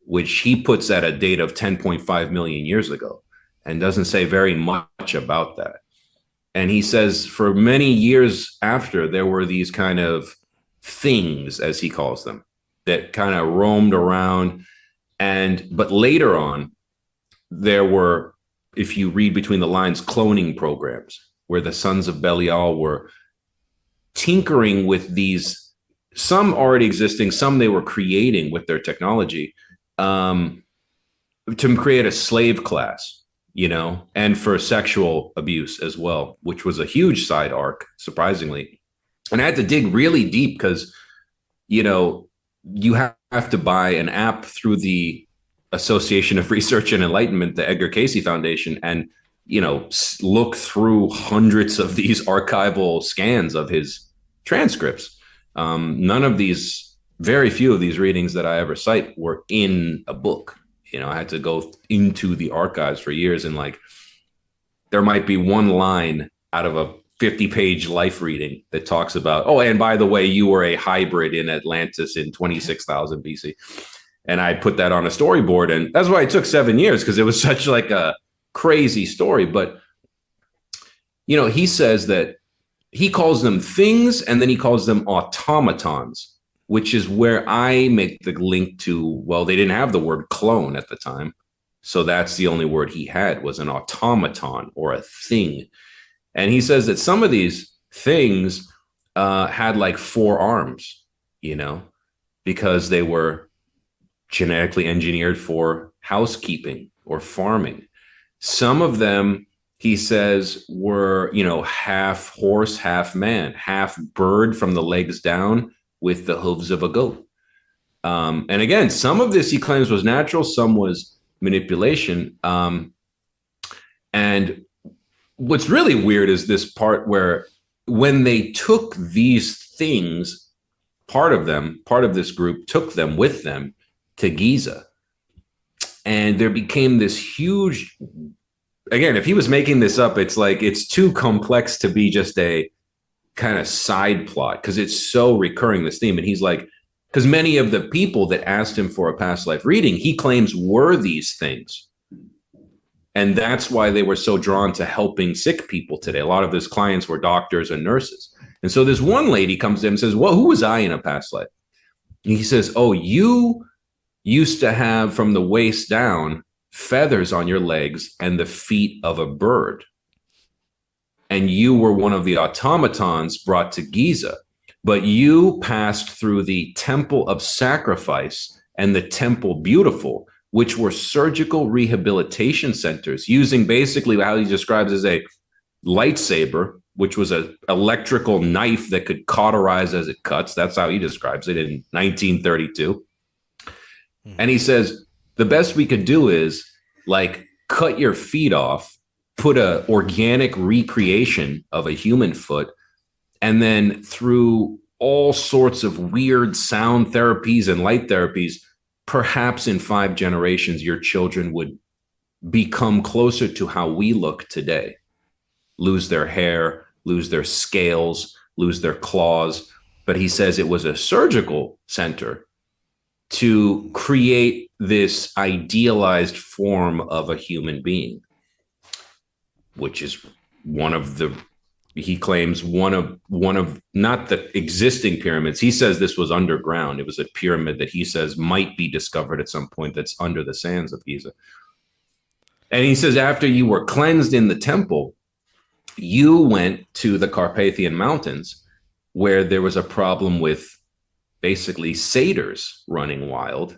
which he puts at a date of 10.5 million years ago and doesn't say very much about that. And he says for many years after, there were these kind of things, as he calls them, that kind of roamed around. But later on, there were, if you read between the lines, cloning programs where the Sons of Belial were tinkering with these, some already existing, some they were creating with their technology, to create a slave class, and for sexual abuse as well, which was a huge side arc, surprisingly. And I had to dig really deep because, you have to buy an app through the Association of Research and Enlightenment, the Edgar Cayce Foundation, and, look through hundreds of these archival scans of his transcripts. Very few of these readings that I ever cite were in a book. I had to go into the archives for years, and there might be one line out of a 50-page life reading that talks about, oh, and by the way, you were a hybrid in Atlantis in 26,000 BC. And I put that on a storyboard, and that's why it took 7 years, because it was such like a crazy story. But, he says that he calls them things, and then he calls them automatons, which is where I make the link to, well, they didn't have the word clone at the time. So that's the only word he had, was an automaton or a thing. And he says that some of these things had like 4 arms, because they were genetically engineered for housekeeping or farming. Some of them, he says, were, half horse, half man, half bird from the legs down with the hooves of a goat. And again, some of this he claims was natural, some was manipulation. And what's really weird is this part where when they took these things, part of this group took them with them to Cayce. And there became this huge, again, if he was making this up, it's like, it's too complex to be just a kind of side plot, because it's so recurring, this theme. And he's like, because many of the people that asked him for a past life reading, he claims were these things. And that's why they were so drawn to helping sick people today. A lot of his clients were doctors and nurses. And so this one lady comes to him and says, well, who was I in a past life? And he says, oh, you used to have from the waist down feathers on your legs and the feet of a bird. And you were one of the automatons brought to Cayce, but you passed through the temple of sacrifice and the temple beautiful, which were surgical rehabilitation centers, using basically how he describes as a lightsaber, which was an electrical knife that could cauterize as it cuts. That's how he describes it in 1932. And he says, the best we could do is cut your feet off, put a organic recreation of a human foot, and then through all sorts of weird sound therapies and light therapies, perhaps in 5 generations, your children would become closer to how we look today, lose their hair, lose their scales, lose their claws. but he says it was a surgical center to create this idealized form of a human being, which is he claims one of not the existing pyramids. He says this was underground. It was a pyramid that he says might be discovered at some point that's under the sands of Giza. And he says after you were cleansed in the temple, you went to the Carpathian Mountains, where there was a problem with basically satyrs running wild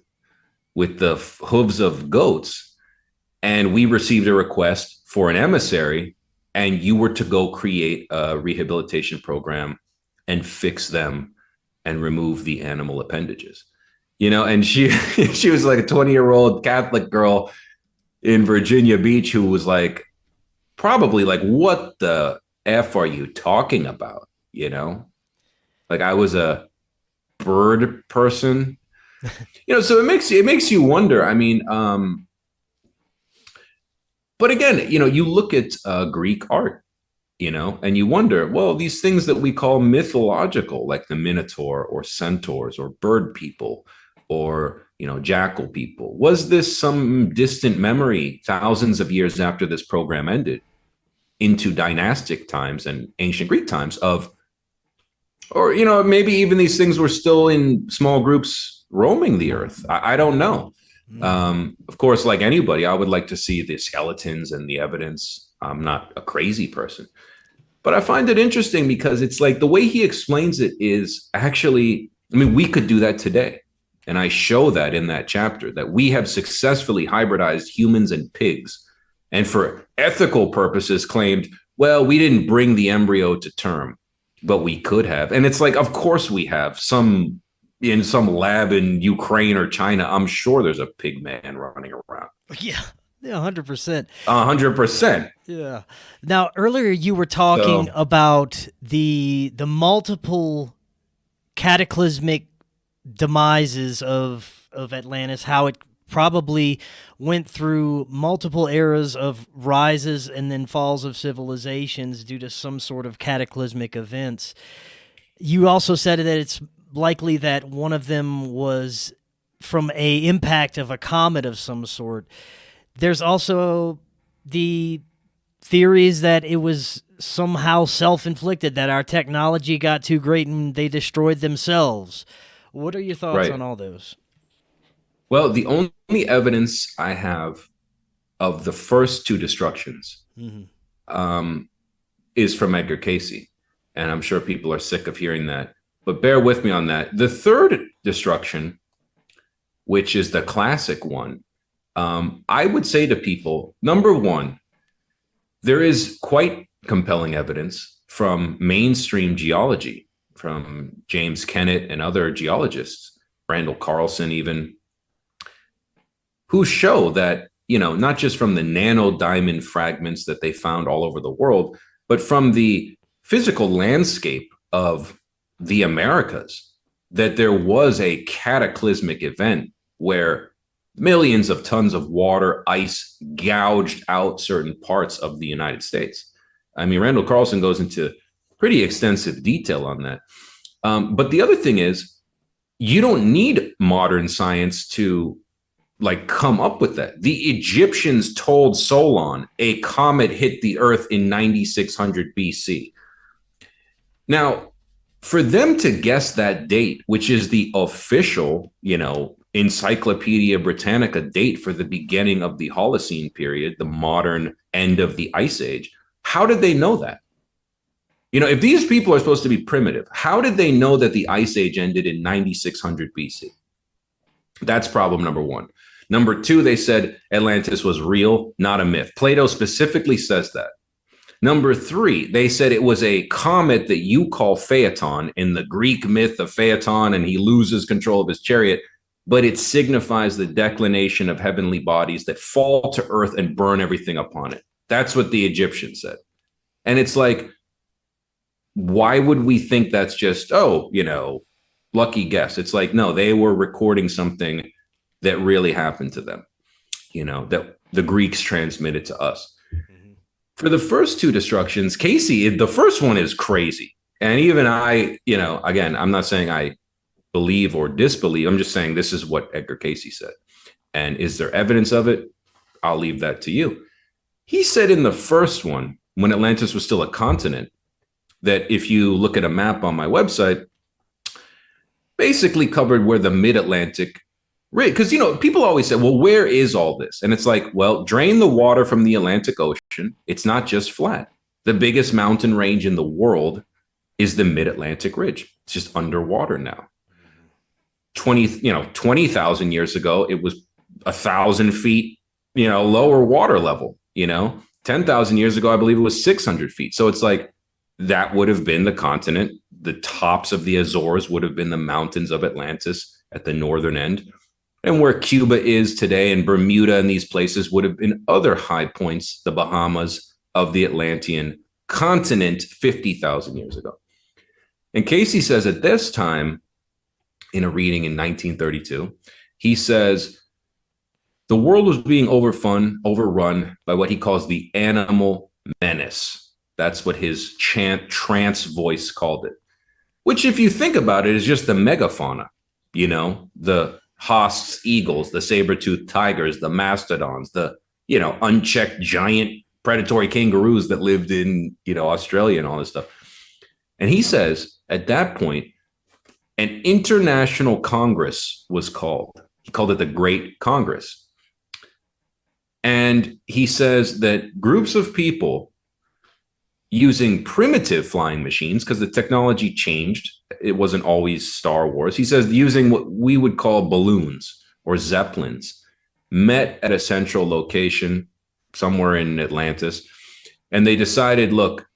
with the hooves of goats. And we received a request for an emissary, and you were to go create a rehabilitation program and fix them and remove the animal appendages. And she was like a 20-year-old Catholic girl in Virginia Beach who was like, probably like, what the F are you talking about? Like I was a bird person, so it makes you wonder. I mean, but again, you look at Greek art, and you wonder, well, these things that we call mythological, like the Minotaur or centaurs or bird people or, jackal people, was this some distant memory thousands of years after this program ended into dynastic times and ancient Greek times or maybe even these things were still in small groups roaming the earth. I don't know. Of course, like anybody, I would like to see the skeletons and the evidence. I'm not a crazy person, but I find it interesting because it's like the way he explains it is actually, we could do that today. And I show that in that chapter, that we have successfully hybridized humans and pigs. And for ethical purposes claimed, well, we didn't bring the embryo to term, but we could have. And it's like, of course we have. In some lab in Ukraine or China, I'm sure there's a pig man running around. Yeah, 100%. 100%. Yeah. Now, earlier you were talking about the multiple cataclysmic demises of Atlantis, how it probably went through multiple eras of rises and then falls of civilizations due to some sort of cataclysmic events. You also said that it's likely that one of them was from a impact of a comet of some sort. There's also the theories that it was somehow self-inflicted, that our technology got too great and they destroyed themselves. What are your thoughts on all those? Well, the only evidence I have of the first two destructions is from Edgar Cayce. And I'm sure people are sick of hearing that, but bear with me on that. The third destruction, which is the classic one, I would say to people, number one, there is quite compelling evidence from mainstream geology, from James Kennett and other geologists, Randall Carlson even, who show that, not just from the nano diamond fragments that they found all over the world, but from the physical landscape of the Americas, that there was a cataclysmic event where millions of tons of water, ice gouged out certain parts of the United States. I mean, Randall Carlson goes into pretty extensive detail on that. But the other thing is, you don't need modern science to come up with that. The Egyptians told Solon a comet hit the earth in 9600 BC. Now, for them to guess that date, which is the official, Encyclopedia Britannica date for the beginning of the Holocene period, the modern end of the Ice Age, how did they know that? If these people are supposed to be primitive, how did they know that the Ice Age ended in 9600 BC? That's problem number one. Number two, they said Atlantis was real, not a myth. Plato specifically says that. Number three, they said it was a comet that you call Phaeton in the Greek myth of Phaeton, and he loses control of his chariot, but it signifies the declination of heavenly bodies that fall to earth and burn everything upon it. That's what the Egyptians said. And it's like, why would we think that's just, lucky guess? It's like, no, they were recording something that really happened to them, that the Greeks transmitted to us. For the first two destructions, Cayce, the first one is crazy. And even I, again, I'm not saying I believe or disbelieve. I'm just saying this is what Edgar Cayce said. And is there evidence of it? I'll leave that to you. He said in the first one, when Atlantis was still a continent, that if you look at a map on my website, basically covered where the mid-Atlantic, because, people always say, well, where is all this? And it's like, well, drain the water from the Atlantic Ocean. It's not just flat. The biggest mountain range in the world is the mid-Atlantic ridge. It's just underwater now. 20,000 years ago, it was 1,000 feet, lower water level, 10,000 years ago, I believe it was 600 feet. So it's like, that would have been the continent. The tops of the Azores would have been the mountains of Atlantis at the northern end. And where Cuba is today and Bermuda and these places would have been other high points, the Bahamas of the Atlantean continent 50,000 years ago. And Cayce says at this time, in a reading in 1932, he says, the world was being overrun by what he calls the animal menace. That's what his trance voice called it, which, if you think about it, is just the megafauna, the Haast's eagles, the saber-toothed tigers, the mastodons, the, unchecked giant predatory kangaroos that lived in, Australia and all this stuff. And he says at that point, an international Congress was called. He called it the Great Congress. And he says that groups of people using primitive flying machines, because the technology changed, it wasn't always Star Wars. He says using what we would call balloons or zeppelins, met at a central location somewhere in Atlantis. And they decided, look,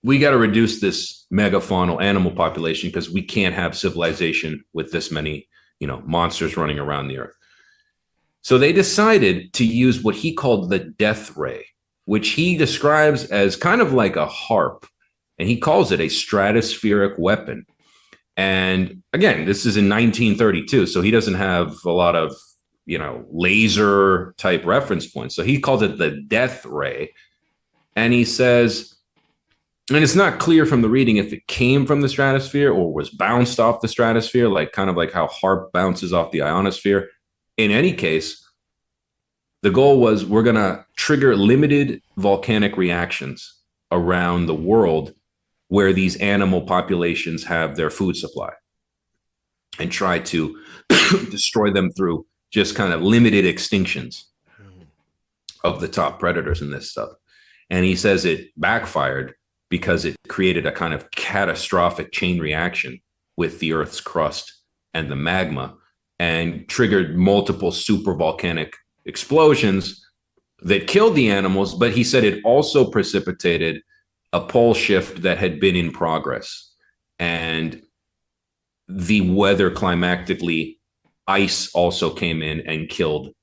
we got to reduce this megafaunal animal population because we can't have civilization with this many, monsters running around the earth. So they decided to use what he called the death ray, which he describes as kind of like a harp, and he calls it a stratospheric weapon. And again, this is in 1932, so he doesn't have a lot of, laser type reference points. So he calls it the death ray. And he says, and it's not clear from the reading if it came from the stratosphere or was bounced off the stratosphere, kind of like how HAARP bounces off the ionosphere. In any case, the goal was we're going to trigger limited volcanic reactions around the world where these animal populations have their food supply and try to destroy them through just kind of limited extinctions of the top predators and this stuff. And he says it backfired because it created a kind of catastrophic chain reaction with the Earth's crust and the magma and triggered multiple supervolcanic explosions that killed the animals. But he said it also precipitated a pole shift that had been in progress. And the weather climactically, ice also came in and killed,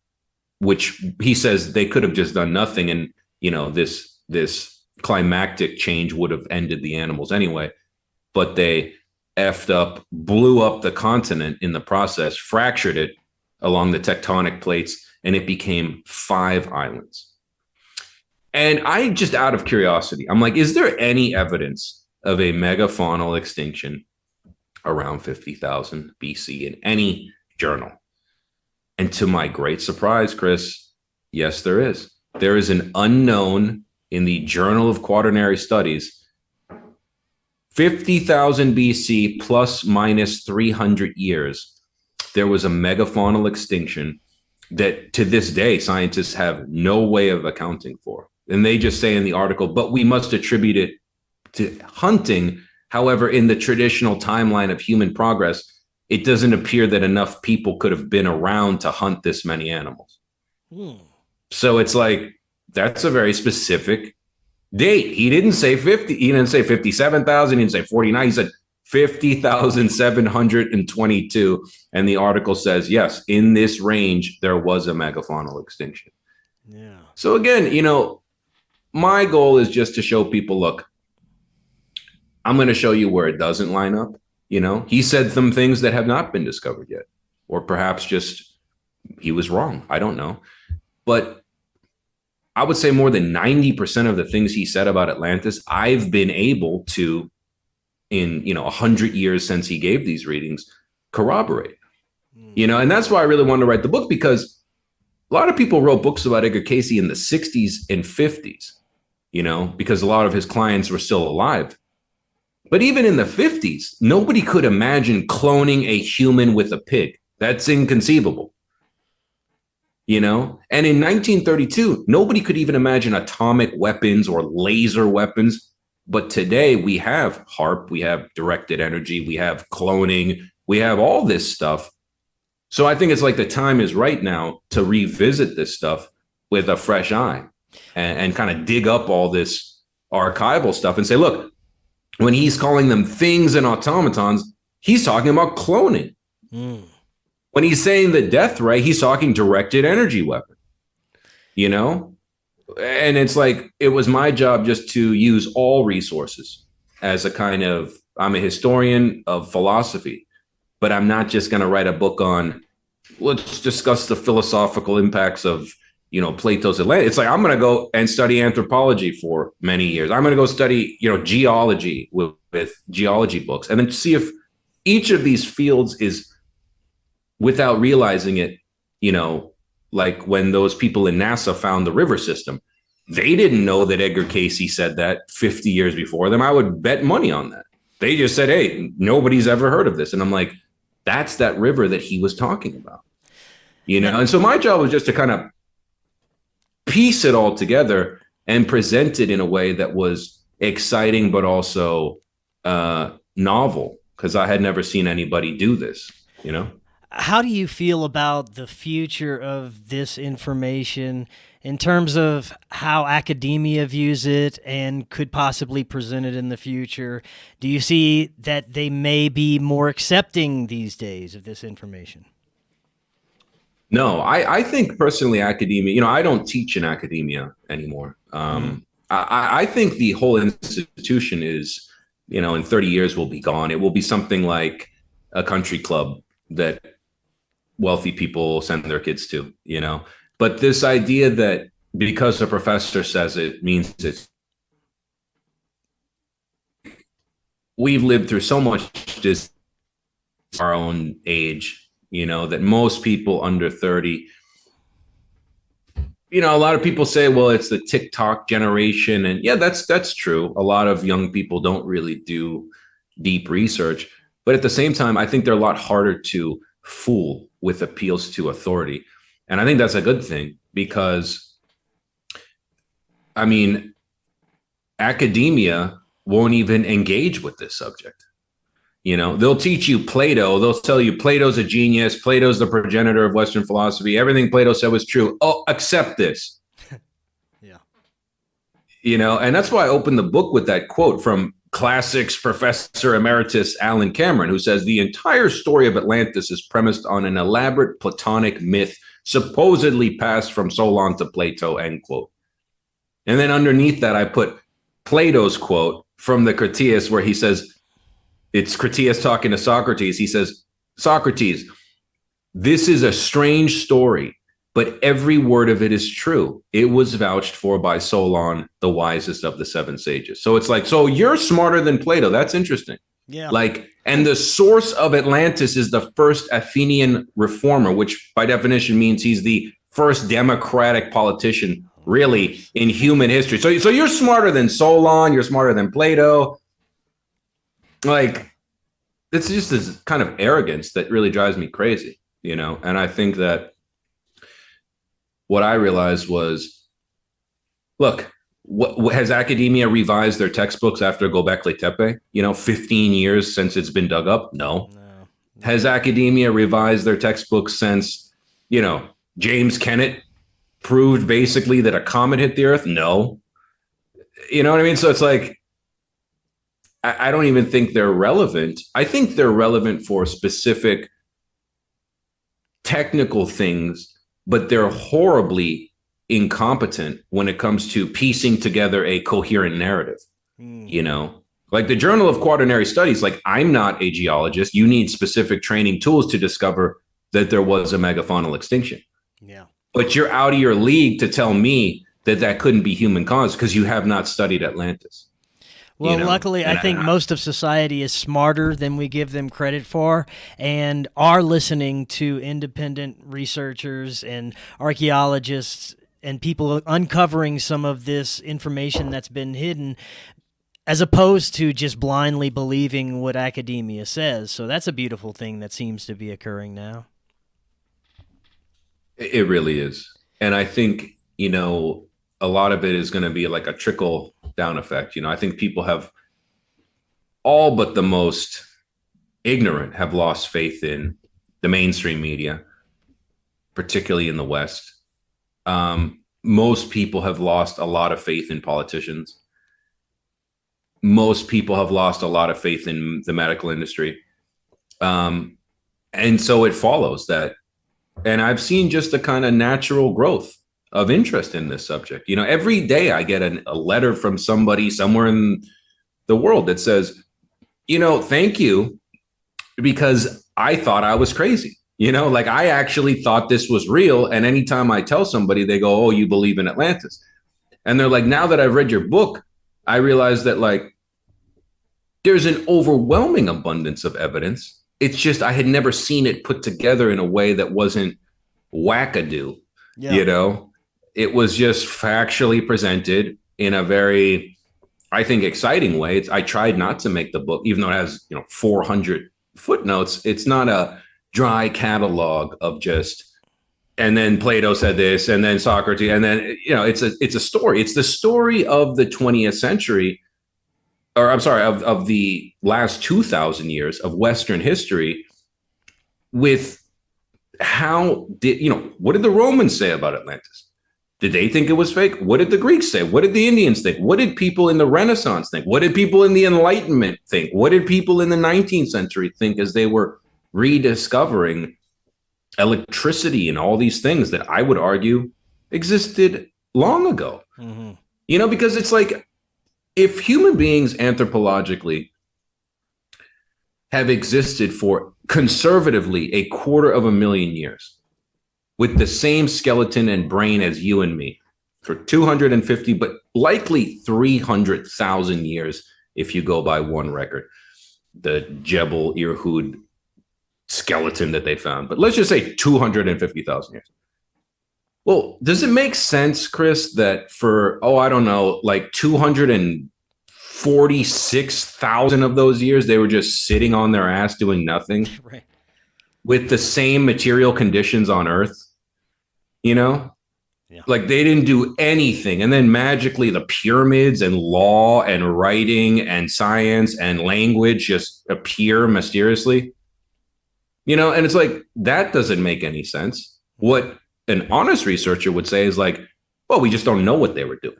which he says they could have just done nothing. And, this climactic change would have ended the animals anyway, but they effed up, blew up the continent in the process, fractured it along the tectonic plates, and it became 5 islands. And I just, out of curiosity, I'm like, is there any evidence of a megafaunal extinction around 50,000 BC in any journal? And to my great surprise, Chris, yes, there is. There is an unknown in the Journal of Quaternary Studies, 50,000 BC plus minus 300 years, there was a megafaunal extinction that to this day scientists have no way of accounting for. And they just say in the article, but we must attribute it to hunting. However, in the traditional timeline of human progress, it doesn't appear that enough people could have been around to hunt this many animals. So it's like, that's a very specific date. He didn't say 50. He didn't say 57,000. He didn't say 49. He said 50,722. And the article says, yes, in this range, there was a megafaunal extinction. Yeah. So again, my goal is just to show people, look, I'm going to show you where it doesn't line up. He said some things that have not been discovered yet, or perhaps just he was wrong. I don't know. But I would say more than 90% of the things he said about Atlantis, I've been able to, in 100 years since he gave these readings, corroborate. And that's why I really wanted to write the book, because a lot of people wrote books about Edgar Cayce in the 60s and 50s, because a lot of his clients were still alive. But even in the 50s, nobody could imagine cloning a human with a pig. That's inconceivable. And in 1932, nobody could even imagine atomic weapons or laser weapons. But today we have HARP, we have directed energy, we have cloning, we have all this stuff. So I think it's like the time is right now to revisit this stuff with a fresh eye and kind of dig up all this archival stuff and say, look, when he's calling them things and automatons, he's talking about cloning. When he's saying the death ray, he's talking directed energy weapon, And it's like, it was my job just to use all resources as a kind of, I'm a historian of philosophy, but I'm not just going to write a book on, let's discuss the philosophical impacts of, Plato's Atlantis. It's like, I'm going to go and study anthropology for many years. I'm going to go study, geology with geology books, and then see if each of these fields is, without realizing it, like when those people in NASA found the river system, they didn't know that Edgar Cayce said that 50 years before them. I would bet money on that. They just said, hey, nobody's ever heard of this. And I'm like, that's that river that he was talking about, And so my job was just to kind of piece it all together and present it in a way that was exciting, but also novel, because I had never seen anybody do this, How do you feel about the future of this information in terms of how academia views it and could possibly present it in the future? Do you see that they may be more accepting these days of this information? No, I think personally academia, I don't teach in academia anymore. I think the whole institution is, in 30 years will be gone. It will be something like a country club that wealthy people send their kids to, but this idea that because a professor says it means it's, we've lived through so much just our own age, that most people under 30, a lot of people say, well, it's the TikTok generation. And yeah, that's true. A lot of young people don't really do deep research, but at the same time, I think they're a lot harder to fool with appeals to authority. And I think that's a good thing, because academia won't even engage with this subject. They'll teach you Plato. They'll tell you Plato's a genius. Plato's the progenitor of Western philosophy. Everything Plato said was true. Oh, accept this. Yeah. And that's why I opened the book with that quote from classics professor emeritus Alan Cameron, who says the entire story of Atlantis is premised on an elaborate Platonic myth supposedly passed from Solon to Plato, end quote. And then underneath that, I put Plato's quote from the Critias, where he says, it's Critias talking to Socrates. He says, Socrates, this is a strange story, but every word of it is true. It was vouched for by Solon, the wisest of the seven sages. So it's like, so you're smarter than Plato. That's interesting. Yeah. And the source of Atlantis is the first Athenian reformer, which by definition means he's the first democratic politician really in human history. So you're smarter than Solon. You're smarter than Plato. It's just this kind of arrogance that really drives me crazy, And I think that what I realized was, look, has academia revised their textbooks after Göbekli Tepe? 15 years since it's been dug up? No. Has academia revised their textbooks since, James Kennett proved basically that a comet hit the Earth? No. You know what I mean? So it's like, I don't even think they're relevant. I think they're relevant for specific technical things, but they're horribly incompetent when it comes to piecing together a coherent narrative. Like the Journal of Quaternary Studies, I'm not a geologist. You need specific training tools to discover that there was a megafaunal extinction. Yeah. But you're out of your league to tell me that couldn't be human caused because you have not studied Atlantis. Well, luckily, I think most of society is smarter than we give them credit for and are listening to independent researchers and archaeologists and people uncovering some of this information that's been hidden, as opposed to just blindly believing what academia says. So that's a beautiful thing that seems to be occurring now. It really is. And I think, a lot of it is going to be like a trickle down effect. I think people have, all but the most ignorant, have lost faith in the mainstream media, particularly in the West. Most people have lost a lot of faith in politicians. Most people have lost a lot of faith in the medical industry. And so it follows that. And I've seen just a kind of natural growth of interest in this subject. Every day I get a letter from somebody somewhere in the world that says, thank you, because I thought I was crazy. I actually thought this was real. And anytime I tell somebody, they go, oh, you believe in Atlantis. And they're like, now that I've read your book, I realize that there's an overwhelming abundance of evidence. It's just I had never seen it put together in a way that wasn't wackadoo. Yeah. It was just factually presented in a very, I think, exciting way. I tried not to make the book, even though it has 400 footnotes. It's not a dry catalog of just, and then Plato said this, and then Socrates, and then it's a story. It's the story of the 20th century. Or I'm sorry, of the last 2,000 years of Western history, with what did the Romans say about Atlantis? Did they think it was fake? What did the Greeks say? What did the Indians think? What did people in the Renaissance think? What did people in the Enlightenment think? What did people in the 19th century think as they were rediscovering electricity and all these things that I would argue existed long ago? Mm-hmm. Because it's like, if human beings anthropologically have existed for conservatively 250,000 years with the same skeleton and brain as you and me for 250, but likely 300,000 years if you go by one record, the Jebel Irhoud skeleton that they found. But let's just say 250,000 years. Well, does it make sense, Chris, that for, 246,000 of those years, they were just sitting on their ass doing nothing? Right. With the same material conditions on Earth? Yeah. They didn't do anything. And then magically the pyramids and law and writing and science and language just appear mysteriously. And it's like, that doesn't make any sense. What an honest researcher would say is well, we just don't know what they were doing,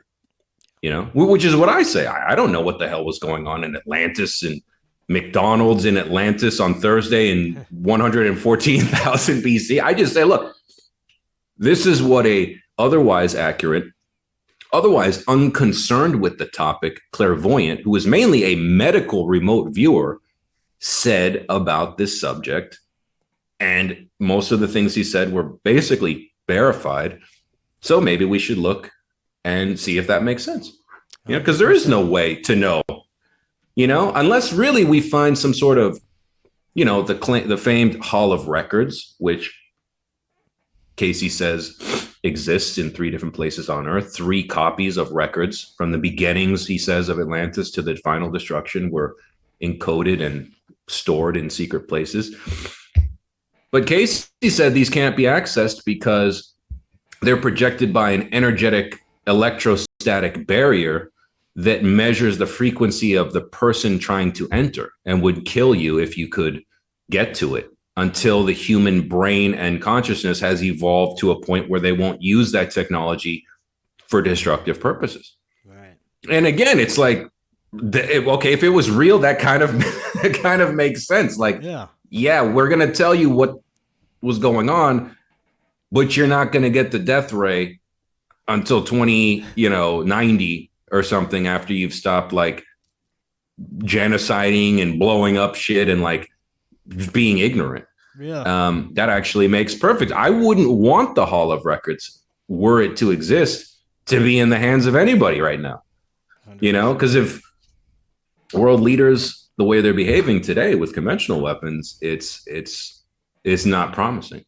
which is what I say. I don't know what the hell was going on in Atlantis and McDonald's in Atlantis on Thursday in 114,000 BC. I just say, look, this is what a otherwise accurate, otherwise unconcerned with the topic clairvoyant, who is mainly a medical remote viewer, said about this subject. And most of the things he said were basically verified. So maybe we should look and see if that makes sense. Because there is no way to know, unless really we find some sort of, the famed Hall of Records, which Cayce says exists in 3 different places on Earth. 3 copies of records from the beginnings, he says, of Atlantis to the final destruction were encoded and stored in secret places. But Cayce said these can't be accessed because they're projected by an energetic electrostatic barrier that measures the frequency of the person trying to enter and would kill you if you could get to it, until the human brain and consciousness has evolved to a point where they won't use that technology for destructive purposes. Right. And again, it's like, okay, if it was real, that kind of makes sense. Yeah, we're going to tell you what was going on, but you're not going to get the death ray until 2090 or something, after you've stopped genociding and blowing up shit and being ignorant. Yeah. That actually makes perfect. I wouldn't want the Hall of Records, were it to exist, to be in the hands of anybody right now. 100%. You know, because if world leaders, the way they're behaving today with conventional weapons, it's not promising.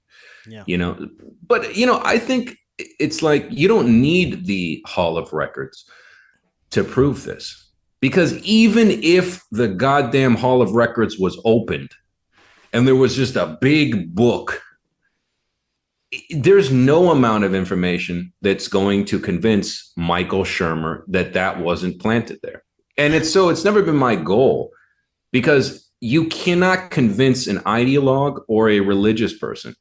Yeah. You know, but, you know, I think it's like you don't need the Hall of Records to prove this, because even if the goddamn Hall of Records was opened and there was just a big book, there's no amount of information that's going to convince Michael Shermer that that wasn't planted there. And it's never been my goal, because you cannot convince an ideologue or a religious person.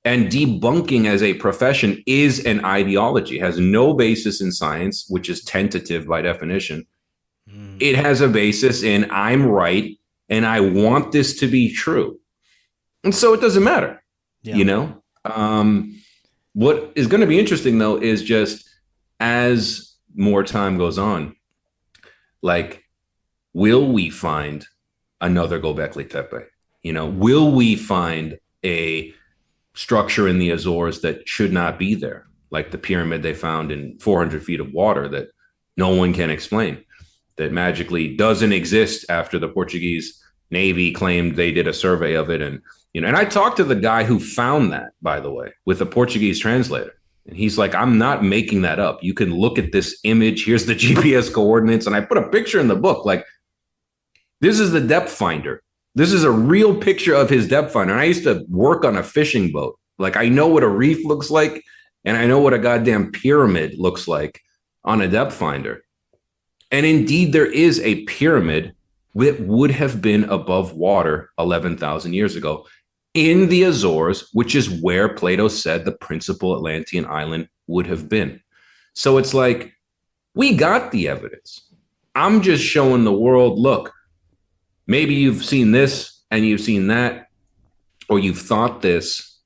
And debunking as a profession is an ideology, has no basis in science, which is tentative by definition. It has a basis in I'm right and I want this to be true. And so it doesn't matter, you know? What is going to be interesting, though, is just as more time goes on, like, will we find another Göbekli Tepe? You know, will we find a structure in the Azores that should not be there, like the pyramid they found in 400 feet of water that no one can explain, that magically doesn't exist after the Portuguese Navy claimed they did a survey of it? And, you know, and I talked to the guy who found that, by the way, with a Portuguese translator. And he's like, I'm not making that up. You can look at this image. Here's the GPS coordinates. And I put a picture in the book. Like, this is the depth finder. This is a real picture of his depth finder. And I used to work on a fishing boat. Like, I know what a reef looks like, and I know what a goddamn pyramid looks like on a depth finder. And indeed, there is a pyramid that would have been above water 11,000 years ago in the Azores, which is where Plato said the principal Atlantean island would have been. So it's like, we got the evidence. I'm just showing the world, look, maybe you've seen this and you've seen that, or you've thought this,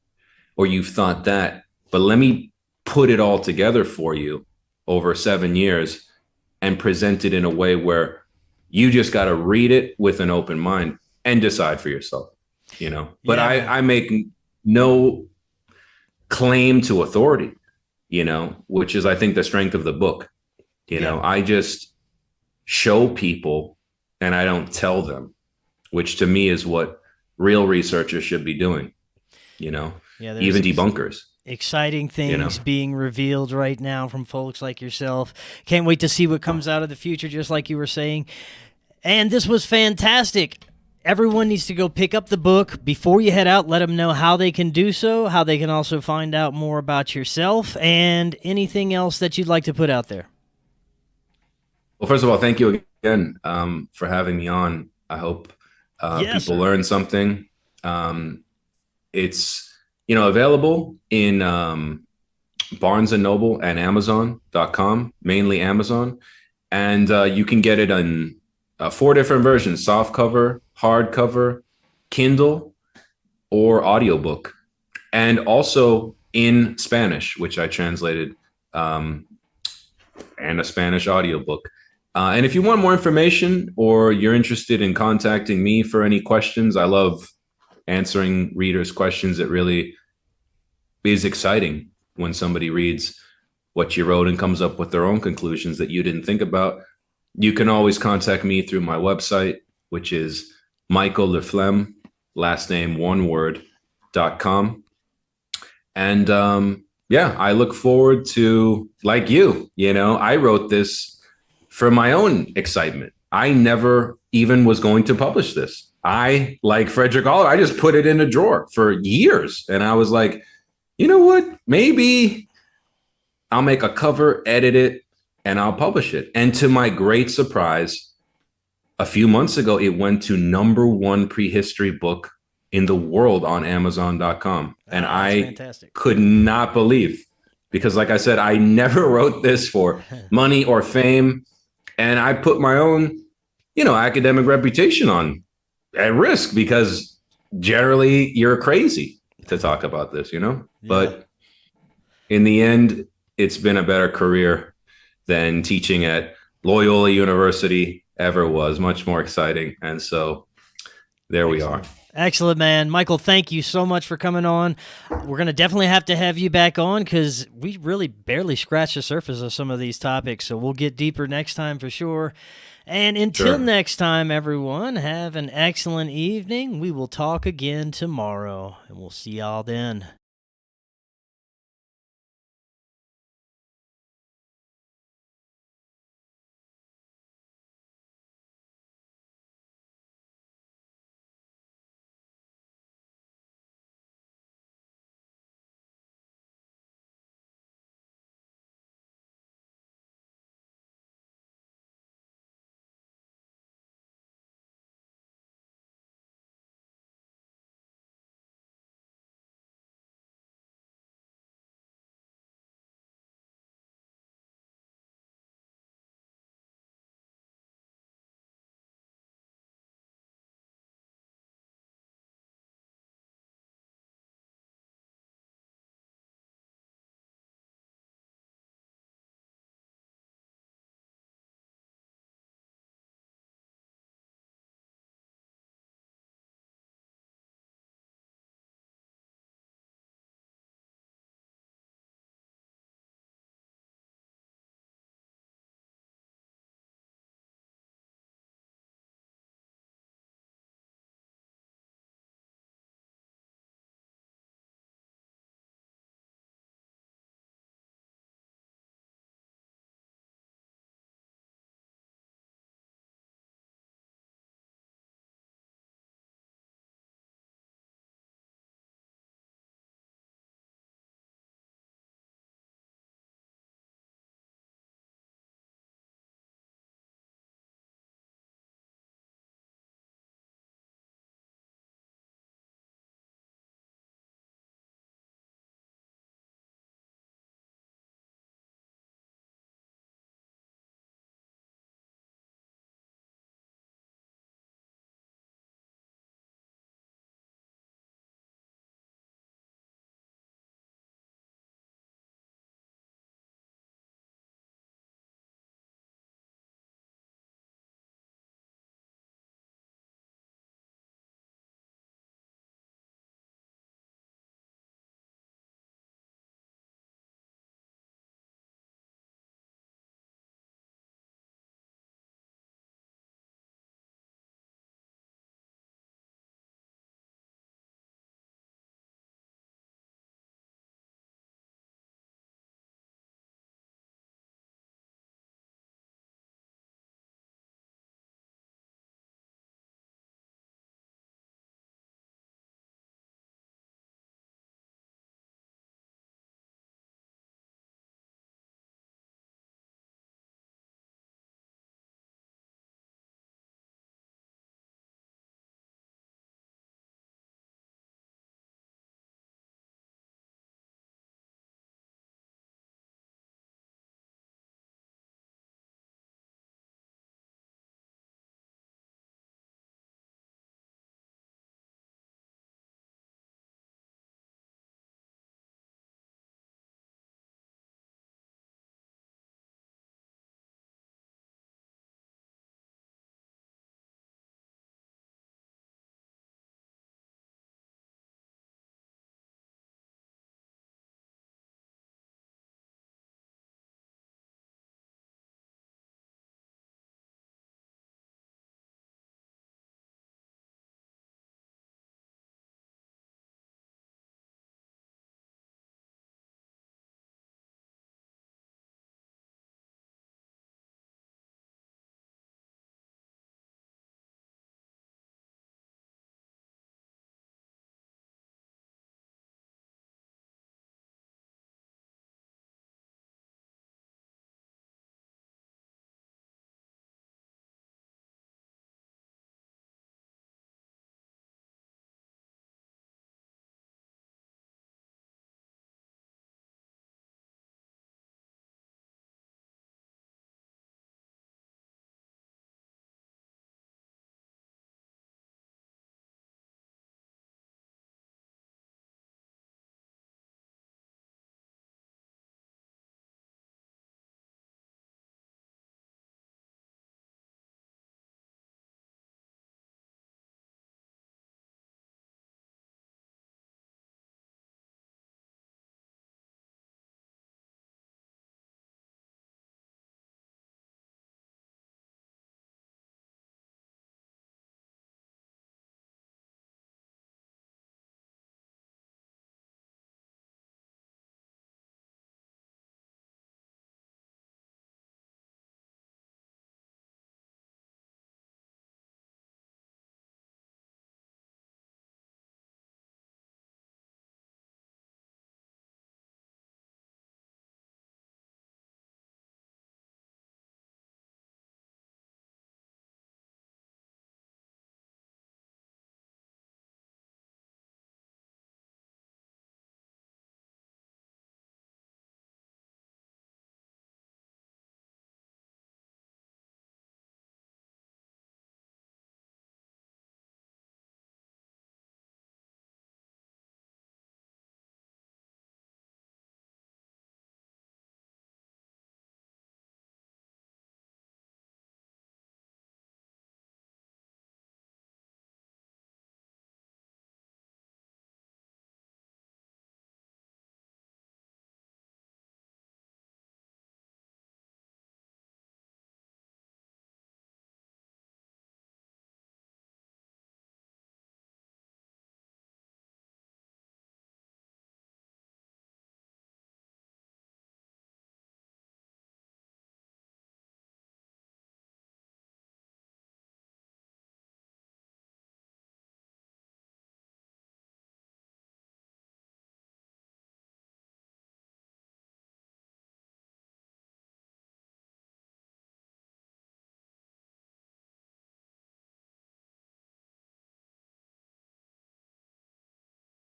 or you've thought that, but let me put it all together for you over 7 years and present it in a way where you just got to read it with an open mind and decide for yourself, you know? But yeah, I make no claim to authority, you know, which is, I think, the strength of the book. You know, I just show people and I don't tell them, which to me is what real researchers should be doing, you know, even debunkers. Exciting things being revealed right now from folks like yourself. Can't wait to see what comes out of the future, just like you were saying. And this was fantastic. Everyone needs to go pick up the book. Before you head out, let them know how they can do so, how they can also find out more about yourself, and anything else that you'd like to put out there. Well, first of all, thank you again for having me on. I hope people learn something. It's available in Barnes & Noble and Amazon.com, mainly Amazon. And you can get it on 4 different versions: softcover, hardcover, Kindle, or audiobook. And also in Spanish, which I translated, and a Spanish audiobook. And if you want more information, or you're interested in contacting me for any questions, I love answering readers' questions. It really is exciting when somebody reads what you wrote and comes up with their own conclusions that you didn't think about. You can always contact me through my website, which is Michael Flem, last name one word.com. And I look forward to, like you, I wrote this for my own excitement. I never even was going to publish this. I, like Frederick Oliver, I just put it in a drawer for years. And I was like, you know what? Maybe I'll make a cover, edit it, and I'll publish it. And to my great surprise, a few months ago, it went to #1 prehistory book in the world on Amazon.com. And I could not believe, because like I said, I never wrote this for money or fame. And I put my own, academic reputation on at risk, because generally you're crazy to talk about this, But in the end, it's been a better career than teaching at Loyola University ever was. Much more exciting. And so there we are. Excellent, man. Michael, thank you so much for coming on. We're going to definitely have to have you back on because we really barely scratched the surface of some of these topics. So we'll get deeper next time for sure. And until next time, everyone, have an excellent evening. We will talk again tomorrow, and we'll see y'all then.